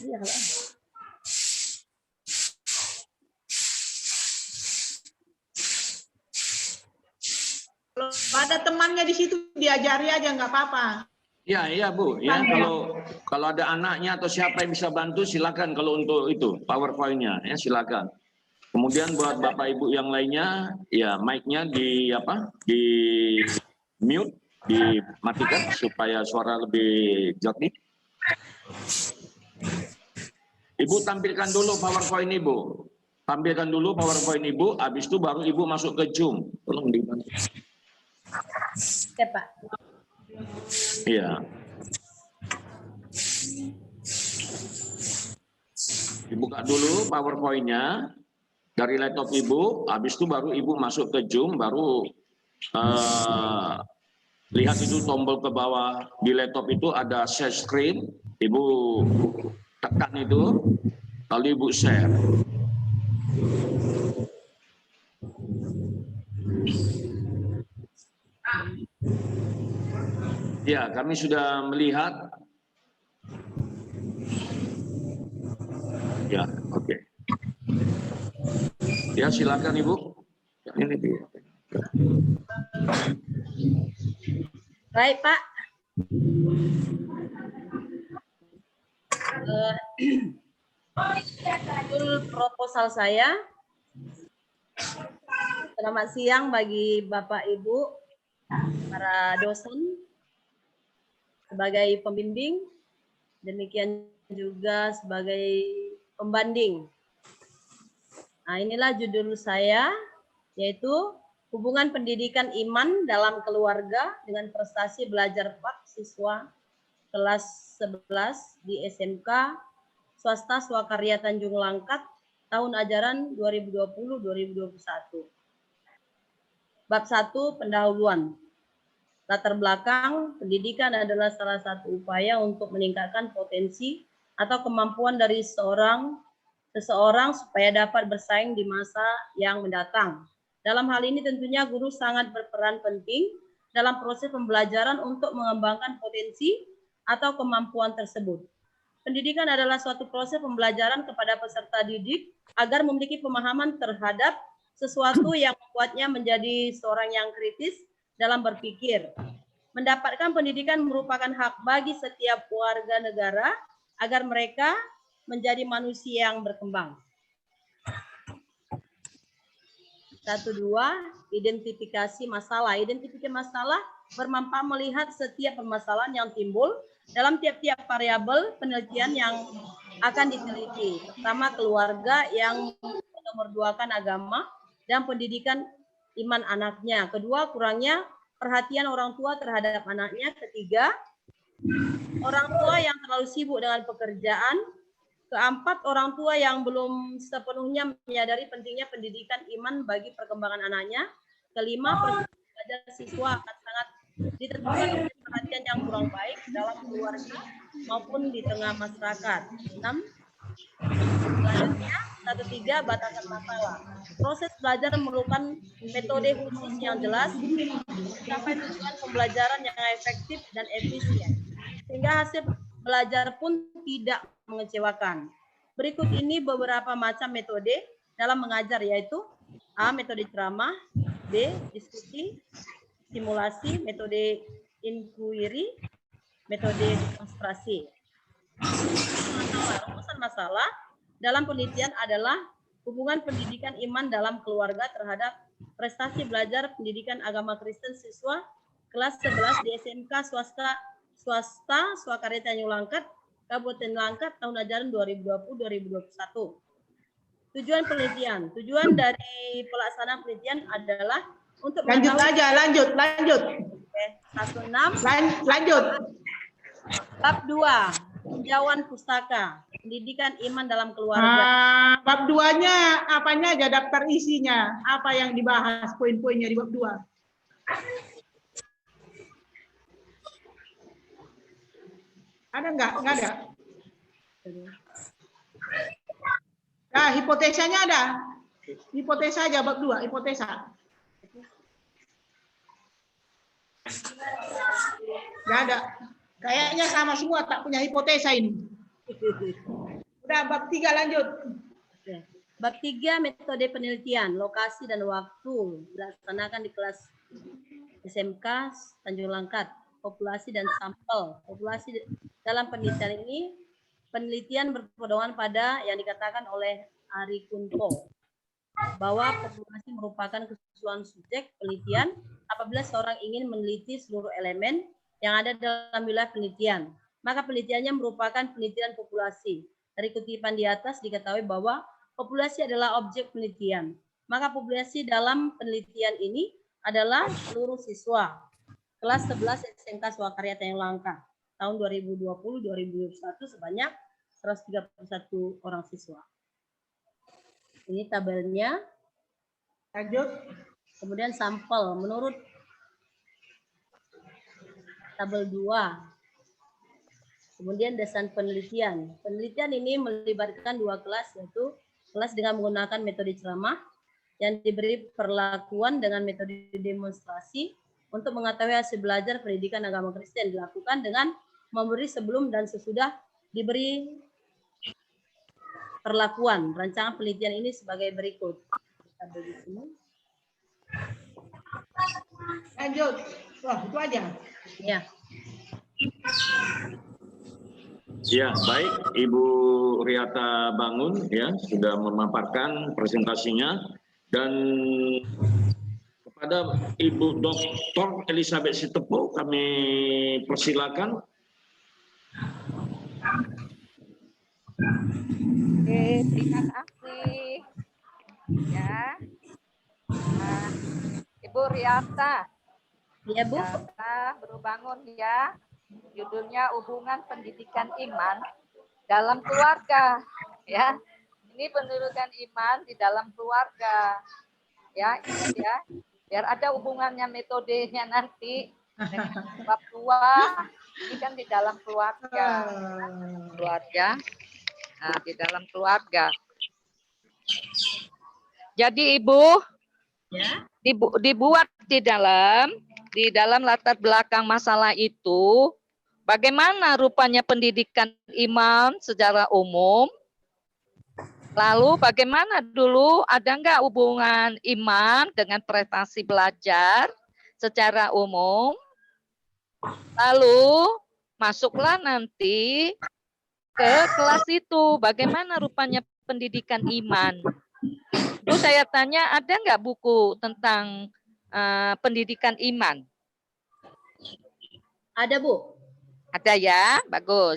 ada temannya di situ diajari aja nggak apa-apa. Ya, iya Bu. Ya, kalau ada anaknya atau siapa yang bisa bantu silakan kalau untuk itu PowerPoint-nya ya silakan. Kemudian buat Bapak Ibu yang lainnya ya mic-nya di mute, dimatikan supaya suara lebih jernih. Ibu tampilkan dulu PowerPoint Ibu. Tampilkan dulu PowerPoint Ibu, habis itu baru Ibu masuk ke Zoom. Tolong dibantu. Oke Pak. Iya. Dibuka dulu PowerPoint-nya dari laptop Ibu, habis itu baru Ibu masuk ke Zoom, baru lihat itu tombol ke bawah di laptop itu ada share screen, Ibu tekan itu, lalu Ibu share. Ya, kami sudah melihat. Ya, oke. Ya, silakan Ibu. Ini dia. Baik Pak. Judul proposal saya. Selamat siang bagi Bapak Ibu, para dosen, sebagai pembimbing, demikian juga sebagai pembanding. Nah, inilah judul saya, yaitu hubungan pendidikan iman dalam keluarga dengan prestasi belajar Pak siswa kelas 11 di SMK Swasta Swakarya Tanjung Langkat tahun ajaran 2020-2021. Bab 1, pendahuluan. Latar belakang, pendidikan adalah salah satu upaya untuk meningkatkan potensi atau kemampuan dari seseorang supaya dapat bersaing di masa yang mendatang. Dalam hal ini tentunya guru sangat berperan penting dalam proses pembelajaran untuk mengembangkan potensi atau kemampuan tersebut. Pendidikan adalah suatu proses pembelajaran kepada peserta didik agar memiliki pemahaman terhadap sesuatu yang membuatnya menjadi seorang yang kritis dalam berpikir. Mendapatkan pendidikan merupakan hak bagi setiap warga negara agar mereka menjadi manusia yang berkembang. 1, 2, identifikasi masalah. Identifikasi masalah bermanfaat melihat setiap permasalahan yang timbul dalam tiap-tiap variabel penelitian yang akan diteliti. Pertama, keluarga yang menomorduakan agama dan pendidikan iman anaknya. Kedua, kurangnya perhatian orang tua terhadap anaknya. Ketiga, orang tua yang terlalu sibuk dengan pekerjaan. Keempat, orang tua yang belum sepenuhnya menyadari pentingnya pendidikan iman bagi perkembangan anaknya. Kelima, belajar siswa akan sangat ditentukan oleh perhatian yang kurang baik dalam keluarga maupun di tengah masyarakat. 6, selanjutnya, 1, 3, batasan masalah. Proses belajar memerlukan metode khusus yang jelas sampai tujuan pembelajaran yang efektif dan efisien, sehingga hasil belajar pun tidak mengecewakan. Berikut ini beberapa macam metode dalam mengajar, yaitu A. Metode ceramah, B. Diskusi, simulasi, metode inquiry, metode demonstrasi. Rumusan masalah dalam penelitian adalah hubungan pendidikan iman dalam keluarga terhadap prestasi belajar pendidikan agama Kristen siswa kelas 11 di SMK swasta Swakarya Tanjung Langkat, Kabupaten Langkat tahun ajaran 2020-2021. Tujuan penelitian. Tujuan dari pelaksanaan penelitian adalah untuk lanjut aja, lanjut. Oke, 16. Lanjut. Bab 2. Tinjauan pustaka, pendidikan iman dalam keluarga. Bab 2-nya apanya aja, daftar isinya, apa yang dibahas, poin-poinnya di bab 2. Ada nggak? Nggak ada. Nah, hipotesanya ada. Hipotesa aja bab 2, hipotesa. Nggak ada. Kayaknya sama semua, tak punya hipotesa ini. Udah, bab 3 lanjut. Bab 3, metode penelitian, lokasi dan waktu. Dilaksanakan di kelas SMK Tanjung Langkat. Populasi dan sampel. Populasi dalam penelitian ini, penelitian berpedoman pada yang dikatakan oleh Ari Kunto, bahwa populasi merupakan keseluruhan subjek penelitian apabila seorang ingin meneliti seluruh elemen yang ada dalam wilayah penelitian. Maka penelitiannya merupakan penelitian populasi. Dari kutipan di atas diketahui bahwa populasi adalah objek penelitian. Maka populasi dalam penelitian ini adalah seluruh siswa kelas 11 SMK Swakarya Tanjung Langkat tahun 2020-2021 sebanyak 131 orang siswa. Ini tabelnya. Lanjut. Kemudian sampel menurut tabel 2. Kemudian desain penelitian. Penelitian ini melibatkan 2 kelas, yaitu kelas dengan menggunakan metode ceramah yang diberi perlakuan dengan metode demonstrasi untuk mengetahui hasil belajar pendidikan agama Kristen dilakukan dengan memberi sebelum dan sesudah diberi perlakuan. Rancangan penelitian ini sebagai berikut. Tabel di sini. Lanjut. Wah, itu aja. Ya. Ya, baik, Ibu Riata Bangun ya sudah memaparkan presentasinya, dan kepada Ibu Dr. Elizabeth Sitepo kami persilakan. Oke, terima kasih. Ya, Ibu Riata. Ya, Bu. Riata Barubangun ya. Judulnya hubungan pendidikan iman dalam keluarga. Ya, ini pendidikan iman di dalam keluarga. Ya, ini ya. Biar ada hubungannya metodenya nanti. Bab 2 ini kan di dalam keluarga. Keluarga. Nah, di dalam keluarga. Jadi Ibu, ya, dibuat di dalam latar belakang masalah itu, bagaimana rupanya pendidikan iman secara umum, lalu bagaimana dulu, ada nggak hubungan iman dengan prestasi belajar secara umum, lalu masuklah nanti ke kelas itu, bagaimana rupanya pendidikan iman. Terus saya tanya, ada nggak buku tentang pendidikan iman? Ada, Bu. Ada ya, bagus.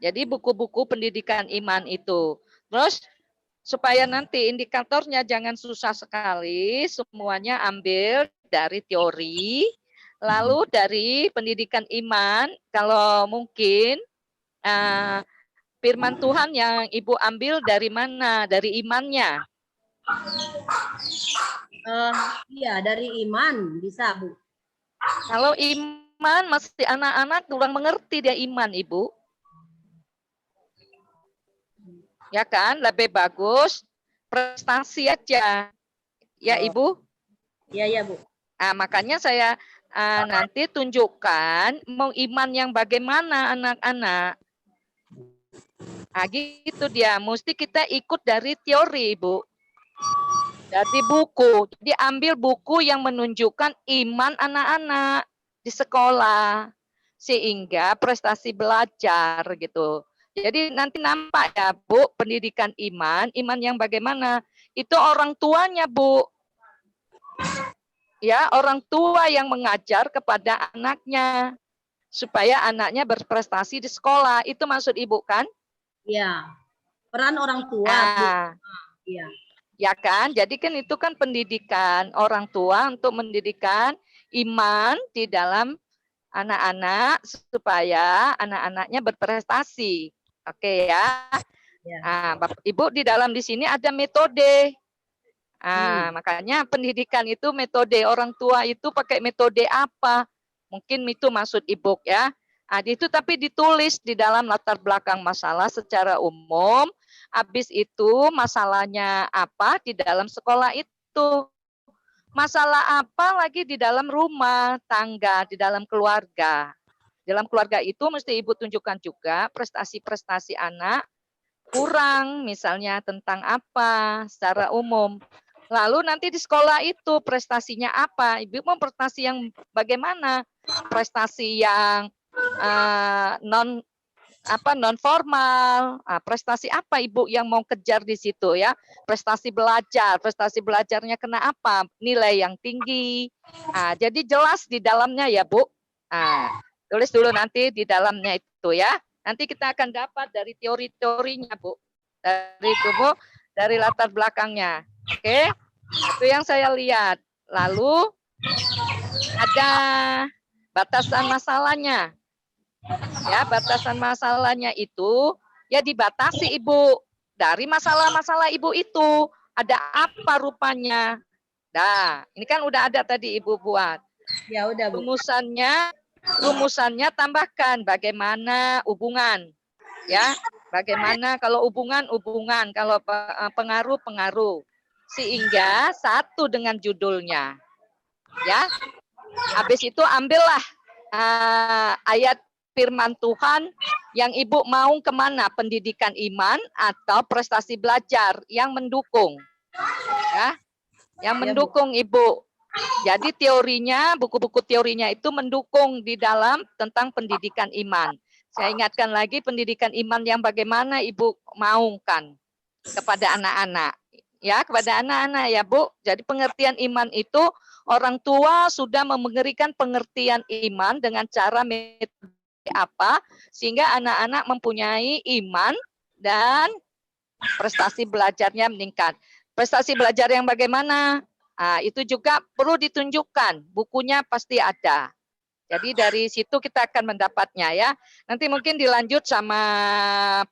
Jadi buku-buku pendidikan iman itu. Terus supaya nanti indikatornya jangan susah sekali, semuanya ambil dari teori, lalu dari pendidikan iman, kalau mungkin firman Tuhan yang Ibu ambil dari mana? Dari imannya. Iya, dari iman bisa, Bu. Kalau iman masih anak-anak kurang mengerti dia iman, Ibu. Ya kan, lebih bagus prestasi aja. Ya, Ibu? Iya, Bu. Nah, makanya saya nanti tunjukkan mau iman yang bagaimana anak-anak. Nah, gitu dia. Mesti kita ikut dari teori, Ibu. Dari buku. Jadi ambil buku yang menunjukkan iman anak-anak di sekolah. Sehingga prestasi belajar gitu. Jadi nanti nampak ya Bu, pendidikan iman yang bagaimana? Itu orang tuanya Bu. Ya, orang tua yang mengajar kepada anaknya. Supaya anaknya berprestasi di sekolah. Itu maksud Ibu kan? Iya. Peran orang tua. Iya. Ya kan? Jadi kan itu kan pendidikan orang tua untuk mendidikan iman di dalam anak-anak supaya anak-anaknya berprestasi. Oke ya. Nah, Bapak Ibu di dalam di sini ada metode. Makanya pendidikan itu metode, orang tua itu pakai metode apa? Mungkin itu maksud Ibu ya. Nah, itu tapi ditulis di dalam latar belakang masalah secara umum. Habis itu masalahnya apa di dalam sekolah itu. Masalah apa lagi di dalam rumah tangga, di dalam keluarga. Dalam keluarga itu mesti Ibu tunjukkan juga prestasi-prestasi anak kurang, misalnya tentang apa secara umum. Lalu nanti di sekolah itu prestasinya apa? Ibu mau prestasi yang bagaimana? Prestasi yang non formal, prestasi apa Ibu yang mau kejar di situ ya? Prestasi belajarnya kena apa? Nilai yang tinggi. Jadi jelas di dalamnya ya Bu. Tulis dulu nanti di dalamnya itu ya. Nanti kita akan dapat dari teori-teorinya Bu, dari itu Bu, dari latar belakangnya. Oke, itu yang saya lihat. Lalu ada batasan masalahnya. Ya, batasan masalahnya itu ya dibatasi Ibu dari masalah-masalah Ibu itu. Ada apa rupanya? Nah, ini kan udah ada tadi Ibu buat. Ya udah Bu. Rumusannya tambahkan bagaimana hubungan. Ya, bagaimana kalau hubungan, kalau pengaruh. Sehingga satu dengan judulnya. Ya. Habis itu ambillah ayat firman Tuhan yang Ibu mau kemana, pendidikan iman atau prestasi belajar yang mendukung, ya, yang mendukung Ibu. Jadi teorinya, buku-buku teorinya itu mendukung di dalam tentang pendidikan iman. Saya ingatkan lagi pendidikan iman yang bagaimana Ibu maukan kepada anak-anak, ya, kepada anak-anak ya Bu. Jadi pengertian iman itu orang tua sudah memberikan pengertian iman dengan cara metode apa sehingga anak-anak mempunyai iman dan prestasi belajarnya meningkat. Prestasi belajar yang bagaimana? Itu juga perlu ditunjukkan. Bukunya pasti ada. Jadi dari situ kita akan mendapatnya ya. Nanti mungkin dilanjut sama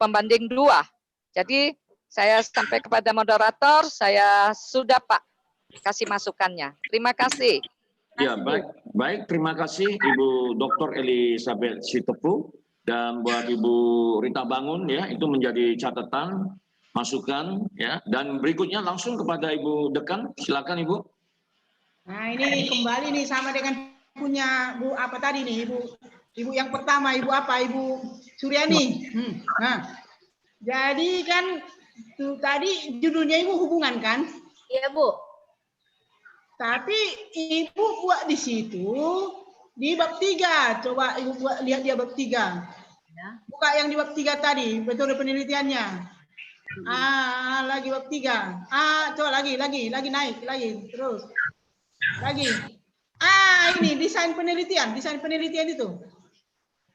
pembanding 2. Jadi saya sampai kepada moderator, saya sudah Pak kasih masukannya. Terima kasih. Ya, baik. Terima kasih Ibu Dr. Elizabeth Sitopu dan buat Ibu Rita Bangun ya, itu menjadi catatan, masukan ya. Dan berikutnya langsung kepada Ibu Dekan, silakan Ibu. Nah, ini kembali nih sama dengan punya Bu apa tadi nih, Ibu yang pertama, Ibu Suryani. Nah, jadi kan tuh tadi judulnya Ibu hubungan kan? Iya, Bu. Tapi Ibu buat di situ di bab 3. Coba Ibu buat lihat dia bab 3. Ya. Buka yang di bab 3 tadi, betul penelitiannya. Lagi bab 3. Coba lagi naik lagi terus. Lagi. Ini desain penelitian itu.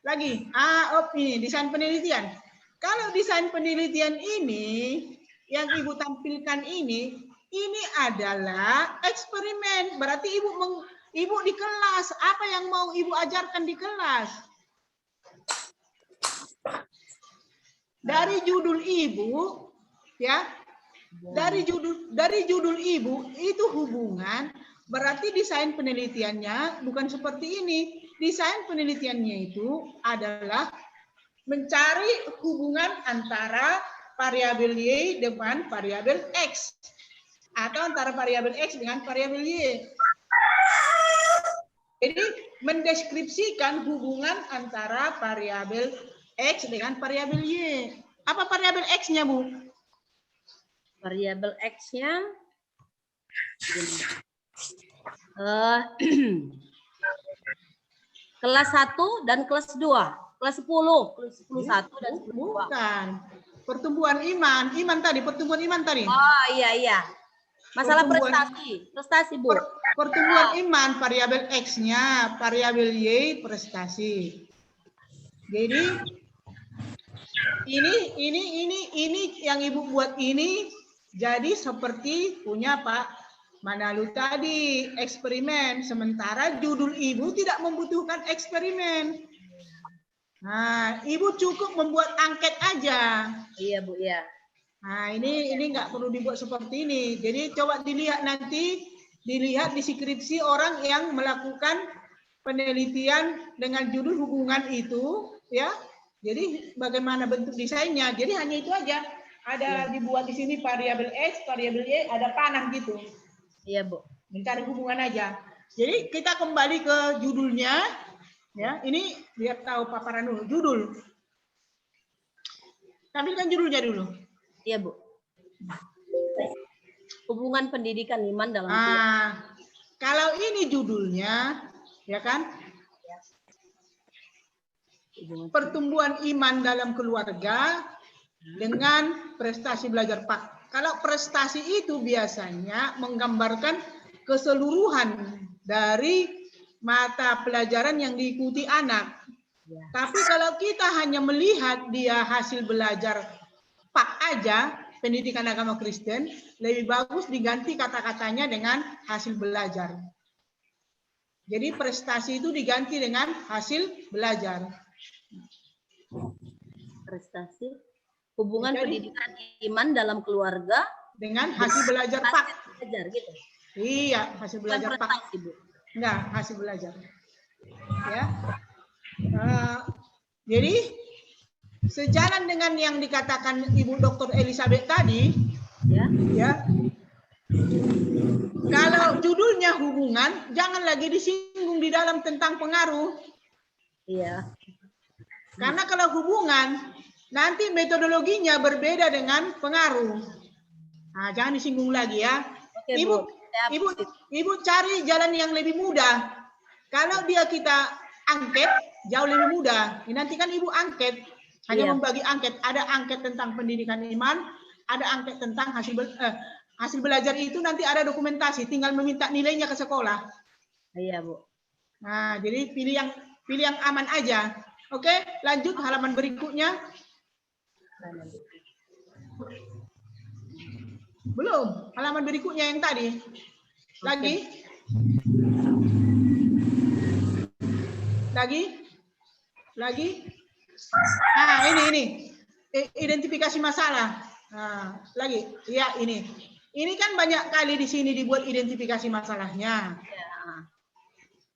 Lagi. Ini desain penelitian. Kalau desain penelitian ini yang Ibu tampilkan ini adalah eksperimen. Berarti Ibu di kelas, apa yang mau Ibu ajarkan di kelas? Dari judul Ibu, ya. Dari judul Ibu itu hubungan, berarti desain penelitiannya bukan seperti ini. Desain penelitiannya itu adalah mencari hubungan antara variabel Y dengan variabel X. Atau antara variabel X dengan variabel Y. Jadi mendeskripsikan hubungan antara variabel X dengan variabel Y. Apa variabel X-nya, Bu? Variabel X-nya Kelas 1 dan kelas 2. Kelas 10. Kelas 10 1 dan 10 2. Bukan. Pertumbuhan iman. Pertumbuhan iman tadi. Oh, iya. Masalah prestasi. Prestasi, Bu. Pertumbuhan iman, variabel X-nya, variabel Y, prestasi. Jadi, ini yang Ibu buat ini, jadi seperti punya Pak Manalu tadi, eksperimen. Sementara judul Ibu tidak membutuhkan eksperimen. Nah, Ibu cukup membuat angket aja. Iya, Bu, ya. Nah, ini nggak perlu dibuat seperti ini. Jadi coba dilihat nanti, dilihat di skripsi orang yang melakukan penelitian dengan judul hubungan itu, ya. Jadi bagaimana bentuk desainnya. Jadi hanya itu aja. Ada dibuat di sini variabel X, variabel Y, ada panah gitu. Iya, Bu. Mencari hubungan aja. Jadi kita kembali ke judulnya, ya. Ini biar tahu paparan dulu. Judul. Tampilkan judulnya dulu. Iya, Bu. Hubungan pendidikan iman dalam kalau ini judulnya, ya kan? Pertumbuhan iman dalam keluarga dengan prestasi belajar Pak. Kalau prestasi itu biasanya menggambarkan keseluruhan dari mata pelajaran yang diikuti anak. Tapi kalau kita hanya melihat dia hasil belajar Pak aja, pendidikan agama Kristen, lebih bagus diganti kata-katanya dengan hasil belajar. Jadi prestasi itu diganti dengan hasil belajar. Prestasi, hubungan pendidikan iman dalam keluarga dengan hasil belajar Pak. Belajar gitu. Iya, hasil belajar Pak. Enggak, hasil belajar. Ya. Jadi sejalan dengan yang dikatakan Ibu Dr. Elizabeth tadi, ya. Kalau judulnya hubungan, jangan lagi disinggung di dalam tentang pengaruh. Iya. Karena kalau hubungan, nanti metodologinya berbeda dengan pengaruh. Nah, jangan disinggung lagi ya. Oke, Ibu cari jalan yang lebih mudah. Kalau dia kita angket, jauh lebih mudah. Nanti kan Ibu angket, hanya membagi angket. Ada angket tentang pendidikan iman, ada angket tentang hasil belajar itu nanti ada dokumentasi, tinggal meminta nilainya ke sekolah. Iya, Bu. Nah, jadi pilih yang aman aja. Oke, lanjut halaman berikutnya. Belum, halaman berikutnya yang tadi. Lagi. Nah, ini. Identifikasi masalah. Nah, lagi. Ya, ini. Ini kan banyak kali di sini dibuat identifikasi masalahnya.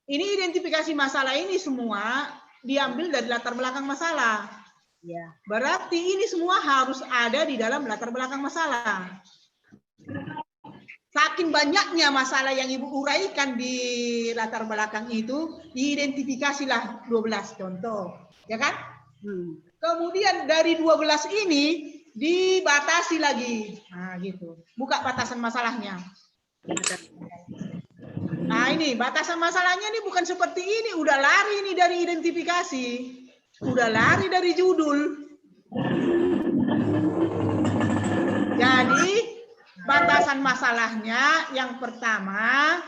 Ini identifikasi masalah ini semua diambil dari latar belakang masalah. Ya. Berarti ini semua harus ada di dalam latar belakang masalah. Saking banyaknya masalah yang Ibu uraikan di latar belakang itu, diidentifikasilah 12 contoh. Ya kan? Kemudian dari 12 ini dibatasi lagi. Nah, gitu. Buka batasan masalahnya. Nah, ini batasan masalahnya ini bukan seperti ini, udah lari ini dari identifikasi. Udah lari dari judul. Jadi, batasan masalahnya yang pertama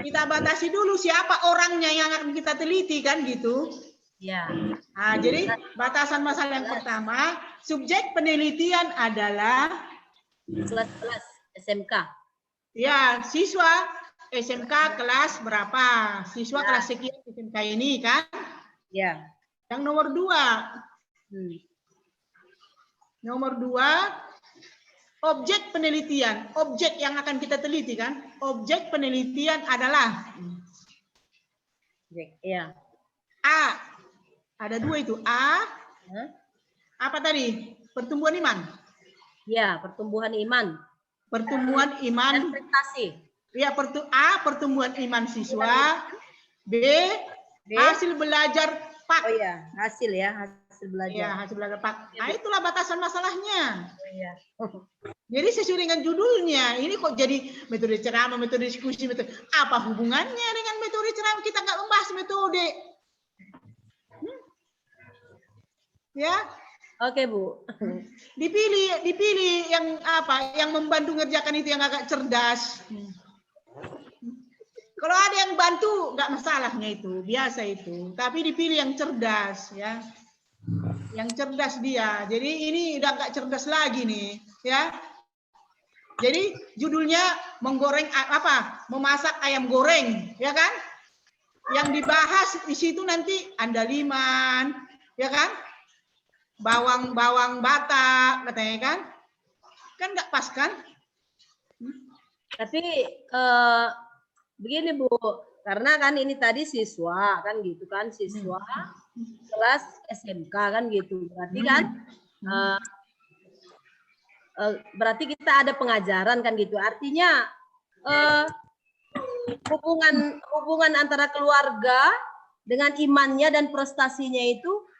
kita batasi dulu siapa orangnya yang akan kita teliti kan gitu. Ya. Nah, jadi batasan masalah yang pertama, subjek penelitian adalah kelas SMK. Ya, siswa SMK kelas berapa? Siswa kelas sekian SMK ini kan? Ya. Yang nomor 2. Nomor 2, objek penelitian. Objek yang akan kita teliti kan? Objek penelitian adalah ya. A. Ada 2 itu. A. Apa tadi? Pertumbuhan iman. Ya, pertumbuhan iman. Pertumbuhan iman. Dan prestasi. Ya, A. Pertumbuhan iman siswa. B. Hasil belajar Pak. Oh ya, hasil belajar. Ya, hasil belajar Pak. Nah, itulah batasan masalahnya. Iya. Jadi sesuai dengan judulnya, ini kok jadi metode ceramah, metode diskusi, metode apa hubungannya dengan metode ceramah? Kita nggak membahas metode. Ya. Oke, Bu. Dipilih yang apa? Yang membantu ngerjakan itu yang agak cerdas. Kalau ada yang bantu nggak masalahnya itu, biasa itu. Tapi dipilih yang cerdas, ya. Yang cerdas dia. Jadi ini udah nggak cerdas lagi nih, ya. Jadi judulnya menggoreng apa? Memasak ayam goreng, ya kan? Yang dibahas di situ nanti andaliman, ya kan? Bawang Batak, katanya kan? Kan nggak pas kan? Tapi begini Bu, karena kan ini tadi siswa kan gitu kan, siswa kelas SMK kan gitu. Berarti kan berarti kita ada pengajaran kan gitu. Artinya hubungan antara keluarga dengan imannya dan prestasinya itu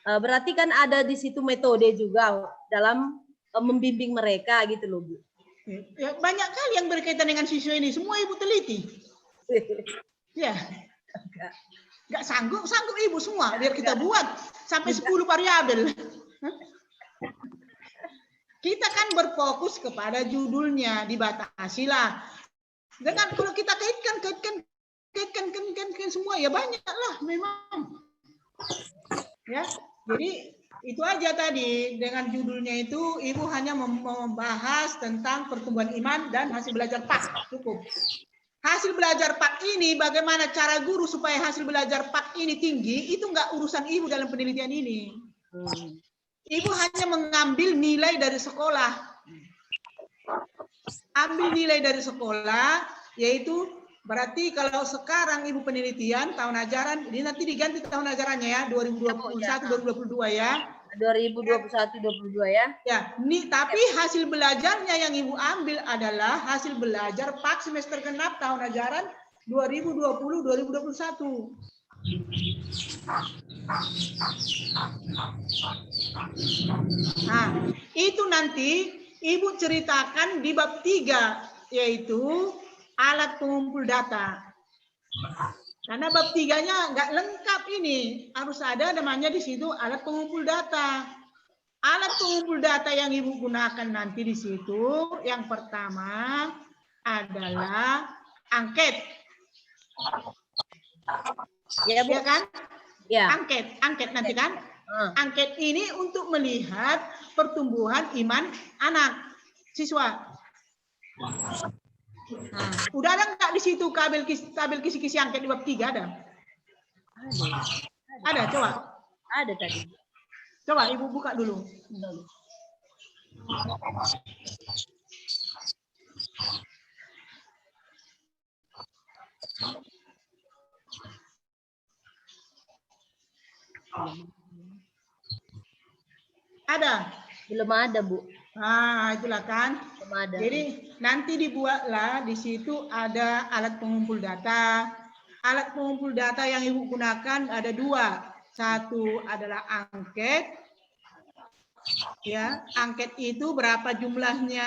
berarti kan ada di situ metode juga dalam membimbing mereka gitu loh Bu. Ya, banyak kali yang berkaitan dengan siswa ini, semua ibu teliti. Ya, nggak sanggup ibu semua, biar kita buat sampai 10 variabel. Kita kan berfokus kepada judulnya, dibatasilah. Dengan kalau kita kaitkan semua ya banyak lah memang. Ya, jadi itu aja tadi dengan judulnya itu ibu hanya membahas tentang pertumbuhan iman dan hasil belajar PAK, cukup. Hasil belajar PAK ini bagaimana cara guru supaya hasil belajar PAK ini tinggi itu nggak urusan ibu dalam penelitian ini. Ibu hanya mengambil nilai dari sekolah. Ambil nilai dari sekolah, yaitu berarti kalau sekarang ibu penelitian tahun ajaran, ini nanti diganti tahun ajarannya ya, 2021-2022 ya. 2021-2022 ya. Ya, ini tapi hasil belajarnya yang ibu ambil adalah hasil belajar PAK semester genap tahun ajaran 2020-2021. Nah, itu nanti ibu ceritakan di bab 3, yaitu alat pengumpul data. Karena bab 3-nya nggak lengkap ini, harus ada namanya di situ alat pengumpul data. Alat pengumpul data yang ibu gunakan nanti di situ, yang pertama adalah angket. Ya, Bu. Ya kan? Ya. Angket nanti kan? Angket ini untuk melihat pertumbuhan iman anak siswa. Nah, udah ada nggak di situ tabel kisi-kisi angket di bab 3 ada? Ada, coba. Ada tadi. Coba ibu buka dulu. Ada? Belum ada, Bu. Nah, itulah kan. Belum ada. Jadi nanti dibuatlah di situ ada alat pengumpul data. Alat pengumpul data yang ibu gunakan ada 2. Satu adalah angket. Ya, angket itu berapa jumlahnya,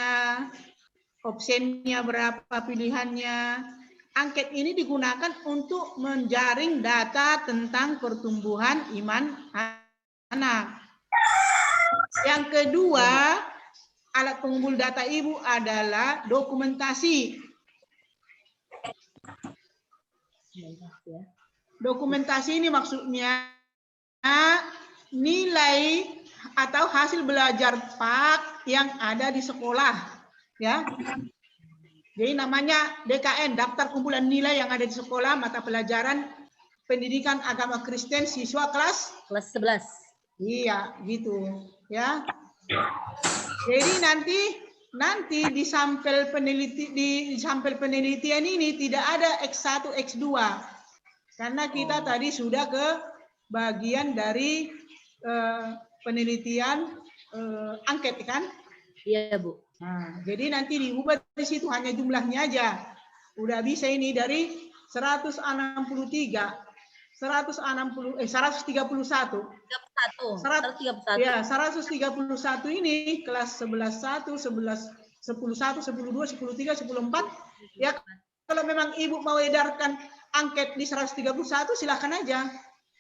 opsinya berapa pilihannya. Angket ini digunakan untuk menjaring data tentang pertumbuhan iman anak. Yang kedua, alat pengumpul data ibu adalah dokumentasi. Dokumentasi ini maksudnya nilai atau hasil belajar PAK yang ada di sekolah, ya. Jadi namanya DKN, daftar kumpulan nilai yang ada di sekolah mata pelajaran pendidikan agama Kristen siswa kelas 11. Iya, gitu, ya. Jadi nanti di sampel penelitian ini tidak ada X1, X2. Karena kita tadi sudah ke bagian dari penelitian angket kan? Iya, Bu. Nah, jadi nanti diubah di situ hanya jumlahnya aja. Udah bisa ini dari 163, 131. 131. Ya, 131 ini kelas 11 1, 11 10.1, 10.2, 10.3, 10.4. Ya, kalau memang Ibu mau edarkan angket di 131, silahkan aja.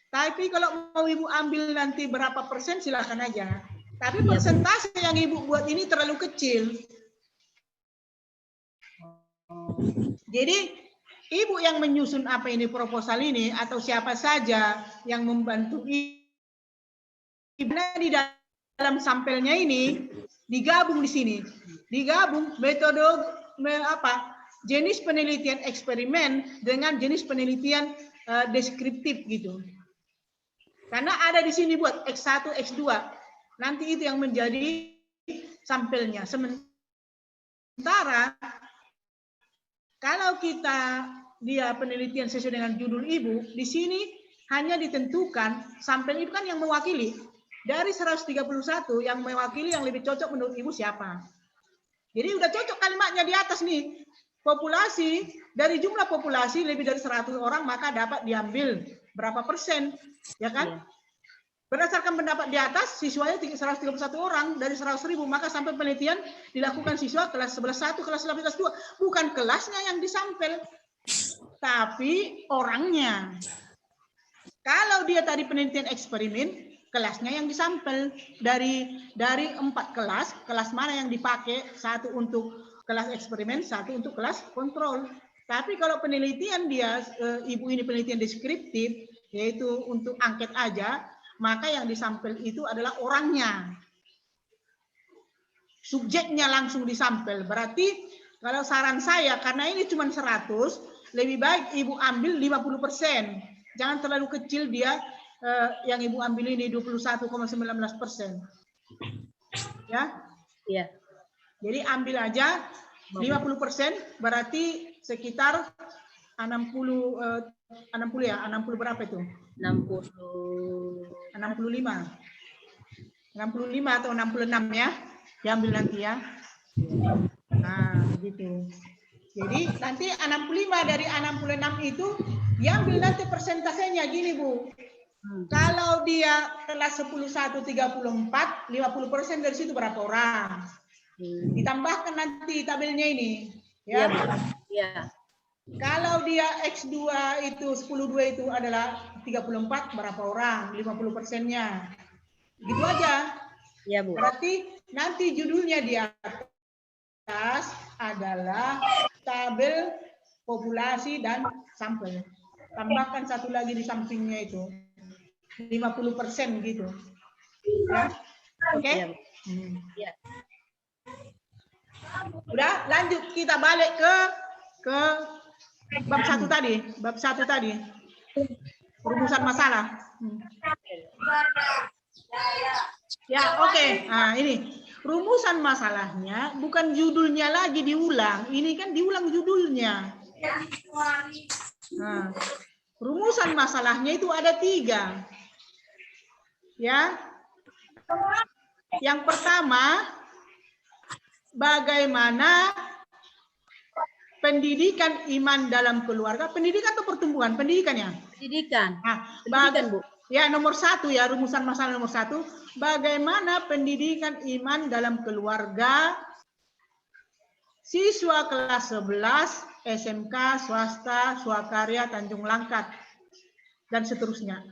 Tapi kalau mau Ibu ambil nanti berapa persen, silahkan aja. Tapi persentase yang Ibu buat ini terlalu kecil. Jadi Ibu yang menyusun apa ini proposal ini, atau siapa saja yang membantu Ibu di dalam sampelnya ini, digabung di sini. Digabung metode jenis penelitian eksperimen dengan jenis penelitian deskriptif gitu. Karena ada di sini buat X1, X2. Nanti itu yang menjadi sampelnya. Sementara kalau dia penelitian sesuai dengan judul Ibu, di sini hanya ditentukan sampel Ibu kan yang mewakili. Dari 131 yang mewakili yang lebih cocok menurut Ibu siapa? Jadi udah cocok kalimatnya di atas nih. Populasi, dari jumlah populasi lebih dari 100 orang maka dapat diambil berapa persen, ya kan? Berdasarkan pendapat di atas, siswanya 131 orang dari 100.000, maka sampai penelitian dilakukan siswa kelas 11.1, kelas 11.2. Bukan kelasnya yang disampel, tapi orangnya. Kalau dia tadi penelitian eksperimen, kelasnya yang disampel dari 4 kelas mana yang dipakai, 1 untuk kelas eksperimen, 1 untuk kelas kontrol. Tapi kalau penelitian dia, Ibu ini penelitian deskriptif, yaitu untuk angket aja, maka yang disampel itu adalah orangnya. Subjeknya langsung disampel. Berarti kalau saran saya, karena ini cuma 100, lebih baik Ibu ambil 50%. Jangan terlalu kecil dia, yang Ibu ambil ini 21,19%. Ya? Iya. Jadi ambil aja 50%, berarti sekitar 60 ya, 60 berapa itu? 65 atau 66 ya, diambil nanti ya. Nah, gitu. Jadi nanti 65 dari 66 itu diambil nanti persentasenya gini Bu. Kalau dia kelas 11 34, 50% dari situ berapa orang? Ditambahkan nanti tabelnya ini. Ya. Iya. Kalau dia X2 itu 10.2 itu adalah 34, berapa orang? 50%-nya. Gitu aja. Ya, Bu. Berarti nanti judulnya di atas adalah tabel populasi dan sampel. Tambahkan 1 lagi di sampingnya itu. 50% gitu. Ya. Oke? Ya. Udah, lanjut kita balik ke bab 1 tadi, rumusan masalah. Ya, oke. Nah, ini rumusan masalahnya, bukan judulnya lagi diulang. Ini kan diulang judulnya. Nah, rumusan masalahnya itu ada 3. Ya. Yang pertama, bagaimana pendidikan iman dalam keluarga, pendidikan atau pertumbuhan? Pendidikan ya? Pendidikan. Nah, pendidikan, Bu. Ya, nomor 1 ya, rumusan masalah nomor 1. Bagaimana pendidikan iman dalam keluarga siswa kelas 11, SMK, swasta, swakarya, Tanjung Langkat, dan seterusnya.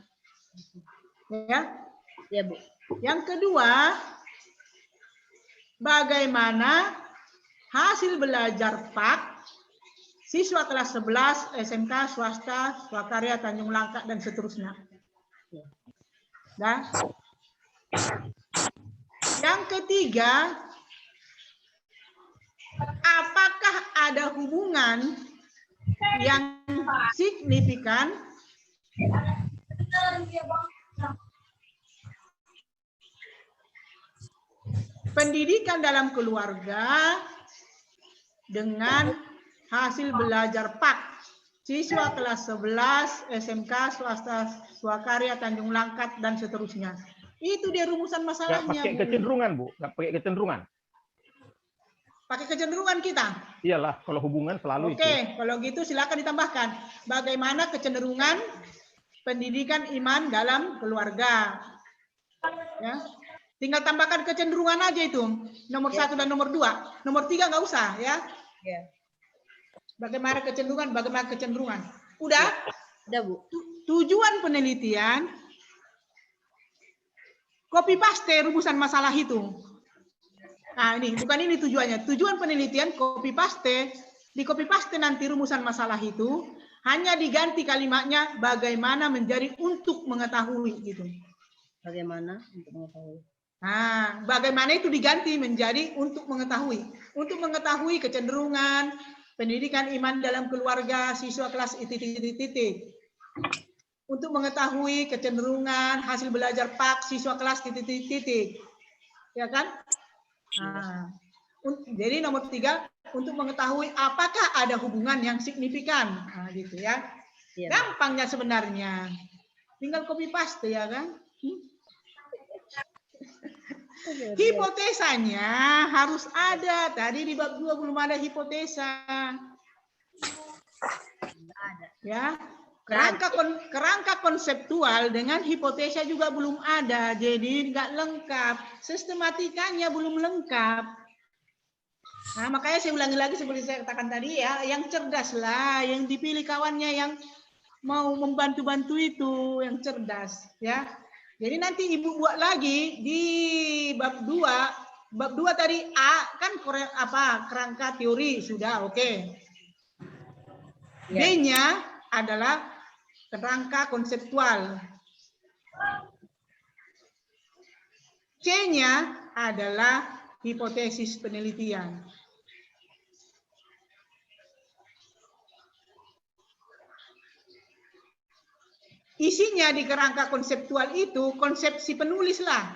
Ya? Ya, Bu. Yang kedua, bagaimana hasil belajar PAK siswa kelas 11, SMK, swasta, swakarya, Tanjung Langkat, dan seterusnya. Nah, yang ketiga, apakah ada hubungan yang signifikan pendidikan dalam keluarga dengan hasil belajar PAK siswa kelas 11, SMK, swasta, swakarya, Tanjung Langkat, dan seterusnya. Itu dia rumusan masalahnya. Nggak pakai kecenderungan, Bu. Nggak pakai kecenderungan. Pakai kecenderungan kita? Iyalah, kalau hubungan selalu itu. Oke, kalau gitu silakan ditambahkan. Bagaimana kecenderungan pendidikan iman dalam keluarga? Ya. Tinggal tambahkan kecenderungan aja itu. Nomor 1 dan nomor 2. Nomor 3 nggak usah ya. Bagaimana kecenderungan. Udah? Udah, Bu. Tujuan penelitian copy paste rumusan masalah itu. Nah, ini bukan ini tujuannya. Tujuan penelitian copy paste, di copy paste nanti rumusan masalah itu hanya diganti kalimatnya bagaimana menjadi untuk mengetahui gitu. Bagaimana untuk mengetahui? Nah, bagaimana itu diganti menjadi untuk mengetahui. Untuk mengetahui kecenderungan pendidikan iman dalam keluarga siswa kelas titik-titik. Untuk mengetahui kecenderungan hasil belajar PAK siswa kelas titik-titik. Ya kan? Nah, jadi nomor 3 untuk mengetahui apakah ada hubungan yang signifikan. Nah, gitu ya. Gampangnya sebenarnya. Tinggal copy paste ya kan? Hipotesanya harus ada. Tadi di bab 2 belum ada hipotesa. Ya. Kerangka konseptual dengan hipotesa juga belum ada. Jadi nggak lengkap. Sistematikanya belum lengkap. Nah, makanya saya ulangi lagi seperti saya katakan tadi ya, yang cerdas lah, yang dipilih kawannya yang mau membantu-bantu itu, yang cerdas ya. Jadi nanti Ibu buat lagi di bab 2. Bab 2 tadi A kan kerangka teori sudah oke. B-nya adalah kerangka konseptual. C-nya adalah hipotesis penelitian. Isinya di kerangka konseptual itu konsepsi penulis lah.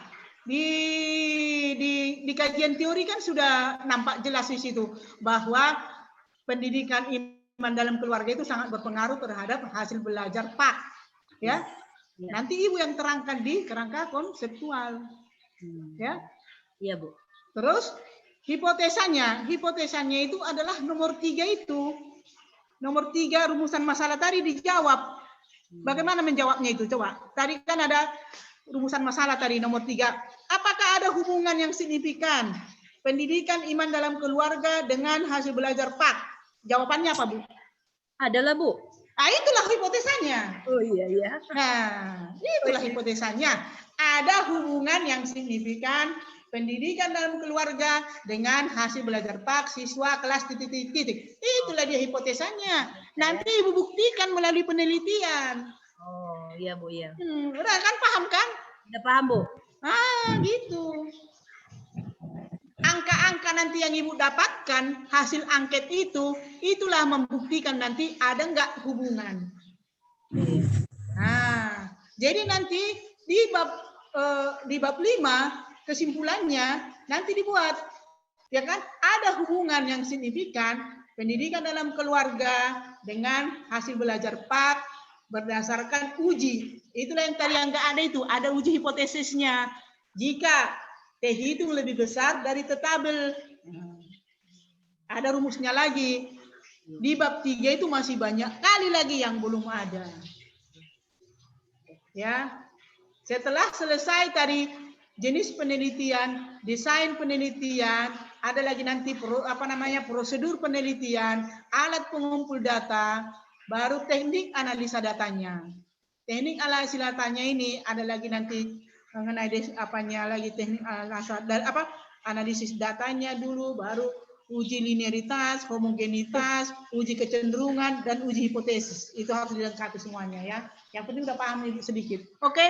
Di kajian teori kan sudah nampak jelas di situ bahwa pendidikan iman dalam keluarga itu sangat berpengaruh terhadap hasil belajar PAK. Ya. Nanti Ibu yang terangkan di kerangka konseptual. Ya. Iya, Bu. Terus hipotesanya itu adalah nomor 3 itu. Nomor 3 rumusan masalah tadi dijawab. Bagaimana menjawabnya itu? Coba. Tadi kan ada rumusan masalah tadi nomor 3. Apakah ada hubungan yang signifikan pendidikan iman dalam keluarga dengan hasil belajar PAK? Jawabannya apa, Bu? Adalah, Bu. Ah, itulah hipotesanya. Oh iya ya. Nah, itulah hipotesanya. Ada hubungan yang signifikan pendidikan dalam keluarga dengan hasil belajar PAK siswa kelas titik-titik. Itulah dia hipotesanya. Nanti Ibu buktikan melalui penelitian. Oh iya, Bu, iya. Udah kan paham kan? Udah paham, Bu. Ah, gitu. Angka-angka nanti yang Ibu dapatkan hasil angket itu, itulah membuktikan nanti ada nggak hubungan. Nah, jadi nanti di bab 5 kesimpulannya nanti dibuat, ya kan? Ada hubungan yang signifikan pendidikan dalam keluarga dengan hasil belajar PAK berdasarkan uji. Itulah yang tadi yang nggak ada itu, ada uji hipotesisnya. Jika T hitung lebih besar dari T tabel. Ada rumusnya lagi. Di bab 3 itu masih banyak kali lagi yang belum ada. Ya. Setelah selesai tadi jenis penelitian, desain penelitian, ada lagi nanti prosedur penelitian, alat pengumpul data, baru teknik analisa datanya. Teknik analisa datanya ini ada lagi nanti mengenai teknik analisis datanya dulu, baru uji linearitas, homogenitas, uji kecenderungan, dan uji hipotesis. Itu harus dilengkapi semuanya ya. Yang penting udah paham sedikit. Oke?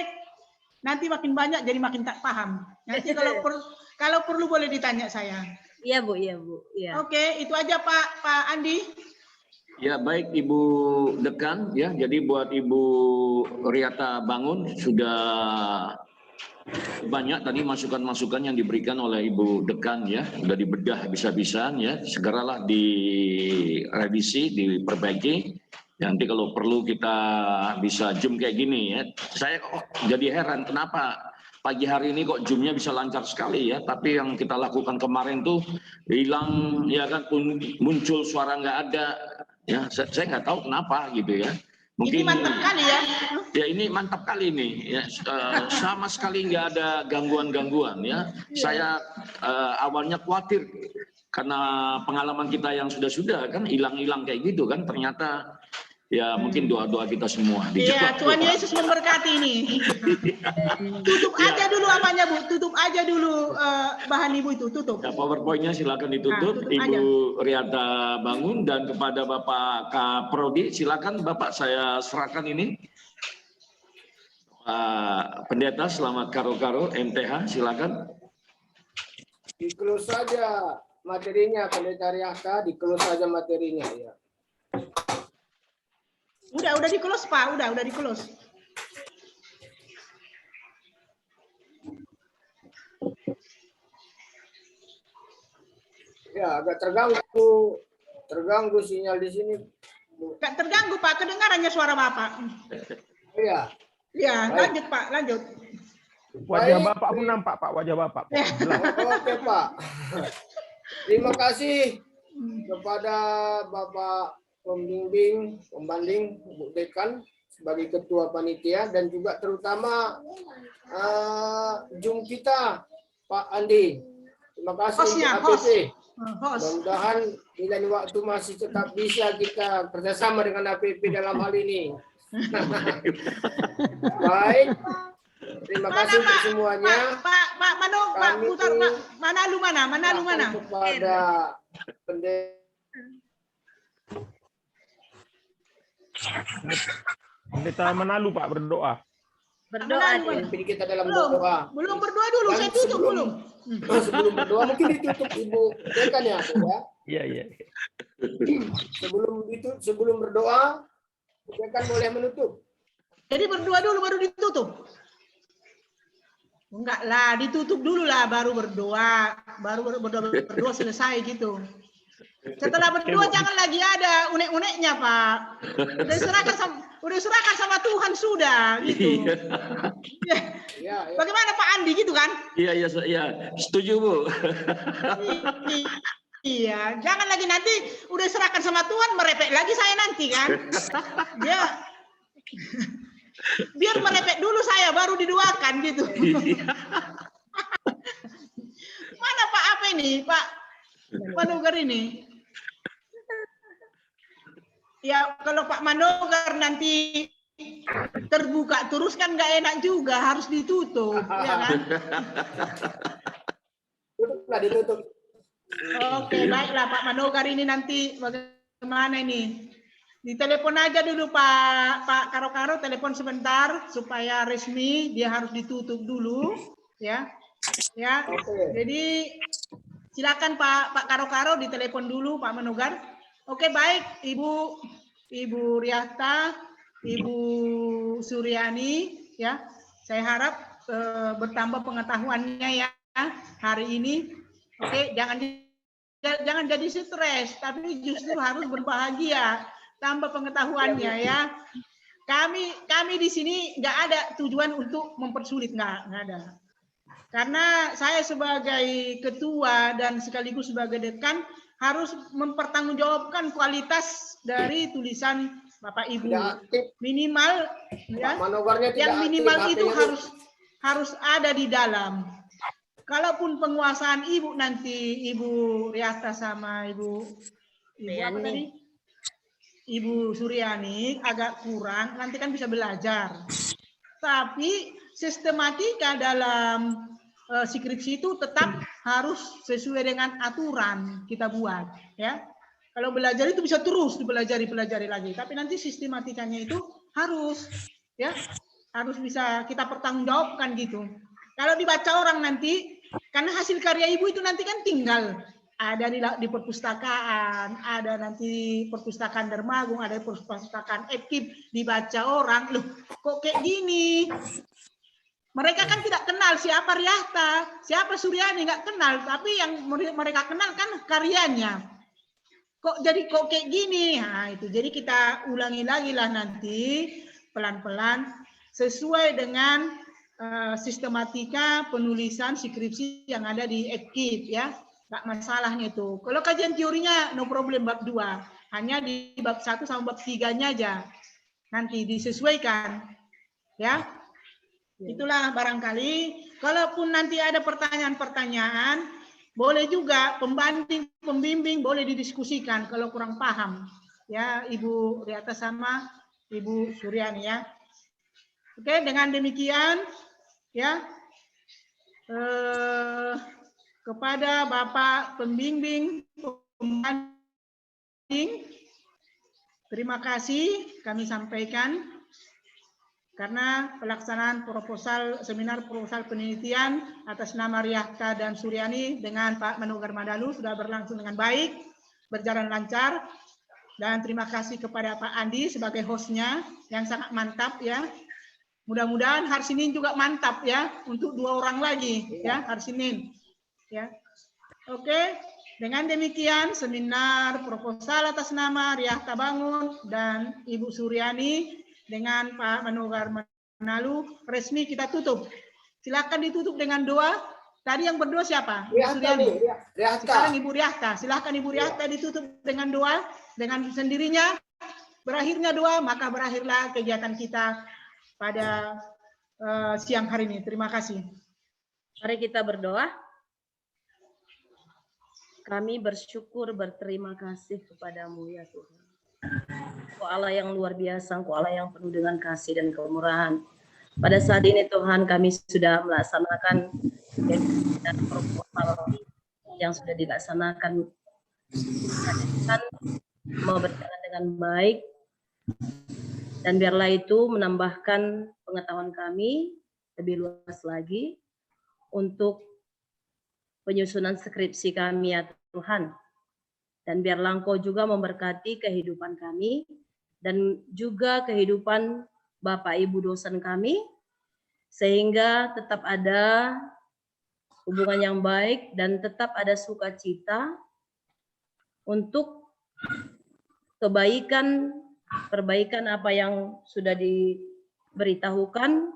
Nanti makin banyak jadi makin tak paham. Nanti kalau perlu boleh ditanya saya. Iya, Bu, iya, Bu. Iya. Oke, itu aja Pak Andi. Ya, baik Ibu Dekan ya. Jadi buat Ibu Riata Bangun sudah banyak tadi masukan-masukan yang diberikan oleh Ibu Dekan ya, sudah dibedah bisa-bisaan ya, segeralah direvisi, diperbaiki. Nanti kalau perlu kita bisa Zoom kayak gini ya. Saya kok jadi heran kenapa pagi hari ini kok Zoom-nya bisa lancar sekali ya, tapi yang kita lakukan kemarin tuh hilang ya kan, muncul suara nggak ada ya. Saya nggak tahu kenapa gitu ya. Mungkin ini mantap kali ya. Ya ini mantap kali ini. Ya, sama sekali nggak ada gangguan-gangguan ya. Saya awalnya khawatir karena pengalaman kita yang sudah kan hilang-hilang kayak gitu kan. Ternyata ya mungkin doa-doa kita semua Iya, Tuhan Yesus memberkati ini. Tutup aja dulu apanya Bu, tutup aja dulu bahan Ibu itu, tutup. Ya, PowerPoint-nya silakan ditutup. Tutup Ibu aja. Riata Bangun, dan kepada Bapak Kaprodi silakan Bapak saya serahkan ini. Pendeta Selamat Karo-Karo MTH silakan. Di-close saja materinya, Pendeta Riata, di-close saja materinya ya. Udah di-close Pak, udah di-close. Ya, agak terganggu sinyal di sini. Gak terganggu Pak, kedengarannya suara Bapak. Iya. Iya, lanjut Pak, lanjut. Wajah Bapak pun nampak Pak, wajah Bapak. Oke Pak. Terima kasih kepada Bapak pembanding Bu Dekan sebagai ketua panitia, dan juga terutama Jum kita Pak Andi. Terima kasih untuk APP. Mudah-mudahan bila waktu masih tetap bisa kita kerjasama dengan APP dalam hal ini. Baik. Terima kasih untuk semuanya. Pak Mano, Pak putar Pak. Manalu mana? Kepada Pendeta Manalu Pak berdoa. Pimpin kita dalam doa. Belum berdoa dulu, saya tutup belum. Sebelum berdoa mungkin ditutup Ibu Dekan ya. Iya. Sebelum berdoa, Ibu Dekan boleh menutup. Jadi berdoa dulu baru ditutup. Enggak lah, ditutup dulu lah baru berdoa. Baru berdoa selesai gitu. Setelah berdoa jangan lagi ada unek-uneknya Pak. Udah serahkan sama Tuhan sudah gitu. Ya. Bagaimana Pak Andi gitu kan? Iya, setuju Bu. Iya, jangan lagi nanti udah serahkan sama Tuhan merepek lagi saya nanti kan. Ya. Biar merepek dulu saya baru didoakan gitu. Mana Pak apa ini Pak Manogar ini? Ya kalau Pak Manogar nanti terbuka terus kan nggak enak juga, harus ditutup, ya kan? Ditutup. Oke, baiklah Pak Manogar ini nanti bagaimana ini? Ditelepon aja dulu Pak Karo-Karo, telepon sebentar supaya resmi, dia harus ditutup dulu, ya. Ya. Jadi silakan Pak Karo-Karo ditelepon dulu Pak Manogar. Oke, baik Ibu Riata, Ibu Suryani, ya. Saya harap bertambah pengetahuannya ya hari ini. Oke, jangan jadi stres, tapi justru harus berbahagia. Tambah pengetahuannya ya. Kami di sini nggak ada tujuan untuk mempersulit, nggak ada. Karena saya sebagai ketua dan sekaligus sebagai dekan harus mempertanggungjawabkan kualitas dari tulisan Bapak Ibu. Minimal ya. Yang minimal itu harus ada di dalam. Kalaupun penguasaan Ibu nanti Ibu Riata sama Ibu apa tadi? Ibu Suryani agak kurang, nanti kan bisa belajar. Tapi sistematika dalam skripsi itu tetap harus sesuai dengan aturan kita buat, ya. Kalau belajar itu bisa terus dipelajari lagi, tapi nanti sistematikanya itu harus, ya, harus bisa kita pertanggungjawabkan gitu. Kalau dibaca orang nanti, karena hasil karya Ibu itu nanti kan tinggal ada di perpustakaan, ada nanti perpustakaan Dermagung, ada perpustakaan Ekip, dibaca orang, loh kok kayak gini? Mereka kan tidak kenal siapa Riata, siapa Suryani, nggak kenal, tapi yang mereka kenal kan karyanya. Kok kayak gini? Nah, itu jadi kita ulangi lagi lah nanti pelan-pelan sesuai dengan sistematika penulisan skripsi yang ada di Ekip ya. Nggak masalahnya itu. Kalau kajian teorinya no problem bab 2, hanya di bab 1 sama bab 3-nya aja. nanti disesuaikan, ya. Itulah barangkali. Kalaupun nanti ada pertanyaan-pertanyaan, boleh juga pembanding, pembimbing boleh didiskusikan kalau kurang paham, ya Ibu Riata sama Ibu Suryani ya. Oke, dengan demikian ya kepada Bapak pembimbing, pembanding, terima kasih kami sampaikan karena pelaksanaan seminar proposal penelitian atas nama Riata dan Suryani dengan Pak Manogar Mandalu sudah berlangsung dengan baik, berjalan lancar, dan terima kasih kepada Pak Andi sebagai hostnya yang sangat mantap ya. Mudah-mudahan hari Senin juga mantap ya untuk 2 orang lagi ya hari Senin ya. Oke, dengan demikian seminar proposal atas nama Riata Bangun dan Ibu Suryani dengan Pak Manogar Mandalu resmi kita tutup. Silakan ditutup dengan doa. Tadi yang berdoa siapa? Riata. Sekarang Ibu Riata. Silakan Ibu Riata ditutup dengan doa. Dengan sendirinya berakhirnya doa, maka berakhirlah kegiatan kita pada siang hari ini. Terima kasih. Mari kita berdoa. Kami bersyukur, berterima kasih kepadamu ya Tuhan. Engkau Allah yang luar biasa, Engkau Allah yang penuh dengan kasih dan kemurahan. Pada saat ini Tuhan kami sudah melaksanakan dan proposal yang sudah dilaksanakan mau berjalan dengan baik, dan biarlah itu menambahkan pengetahuan kami lebih luas lagi untuk penyusunan skripsi kami ya Tuhan. Dan biarlah Engkau juga memberkati kehidupan kami dan juga kehidupan Bapak Ibu dosen kami, sehingga tetap ada hubungan yang baik dan tetap ada sukacita untuk perbaikan apa yang sudah diberitahukan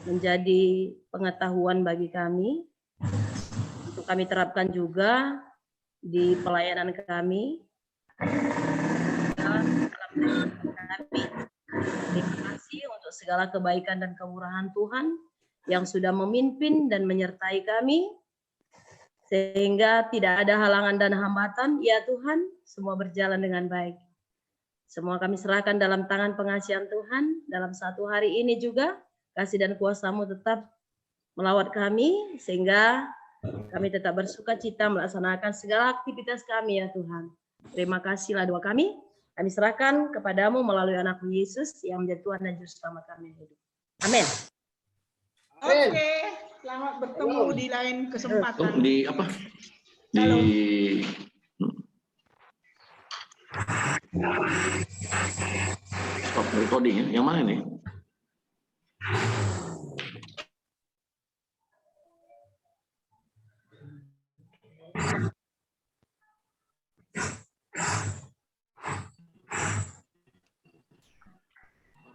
menjadi pengetahuan bagi kami, untuk kami terapkan juga di pelayanan kami. Terima kasih untuk segala kebaikan dan kemurahan Tuhan yang sudah memimpin dan menyertai kami, sehingga tidak ada halangan dan hambatan. Ya Tuhan, semua berjalan dengan baik. Semua kami serahkan dalam tangan pengasihan Tuhan. Dalam satu hari ini juga, kasih dan kuasa-Mu tetap melawat kami, sehingga kami tetap bersuka cita melaksanakan segala aktivitas kami ya Tuhan. Terima kasihlah doa kami. Kami serahkan kepadamu melalui anak-Mu Yesus yang menjadi Tuhan dan Juru Selamat kami hidup. Amin. Oke, selamat bertemu di lain kesempatan. Di apa? Di stop recording ya? Yang mana nih?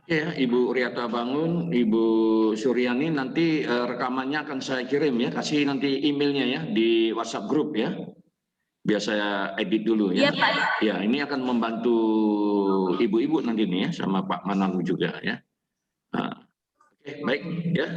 Oke ya, Ibu Riata Bangun, Ibu Suryani, nanti rekamannya akan saya kirim ya, kasih nanti emailnya ya di WhatsApp grup ya. Biar saya edit dulu ya. Iya, Pak. Ya, ini akan membantu ibu-ibu nanti nih ya, sama Pak Mananu juga ya. Nah, oke, baik ya.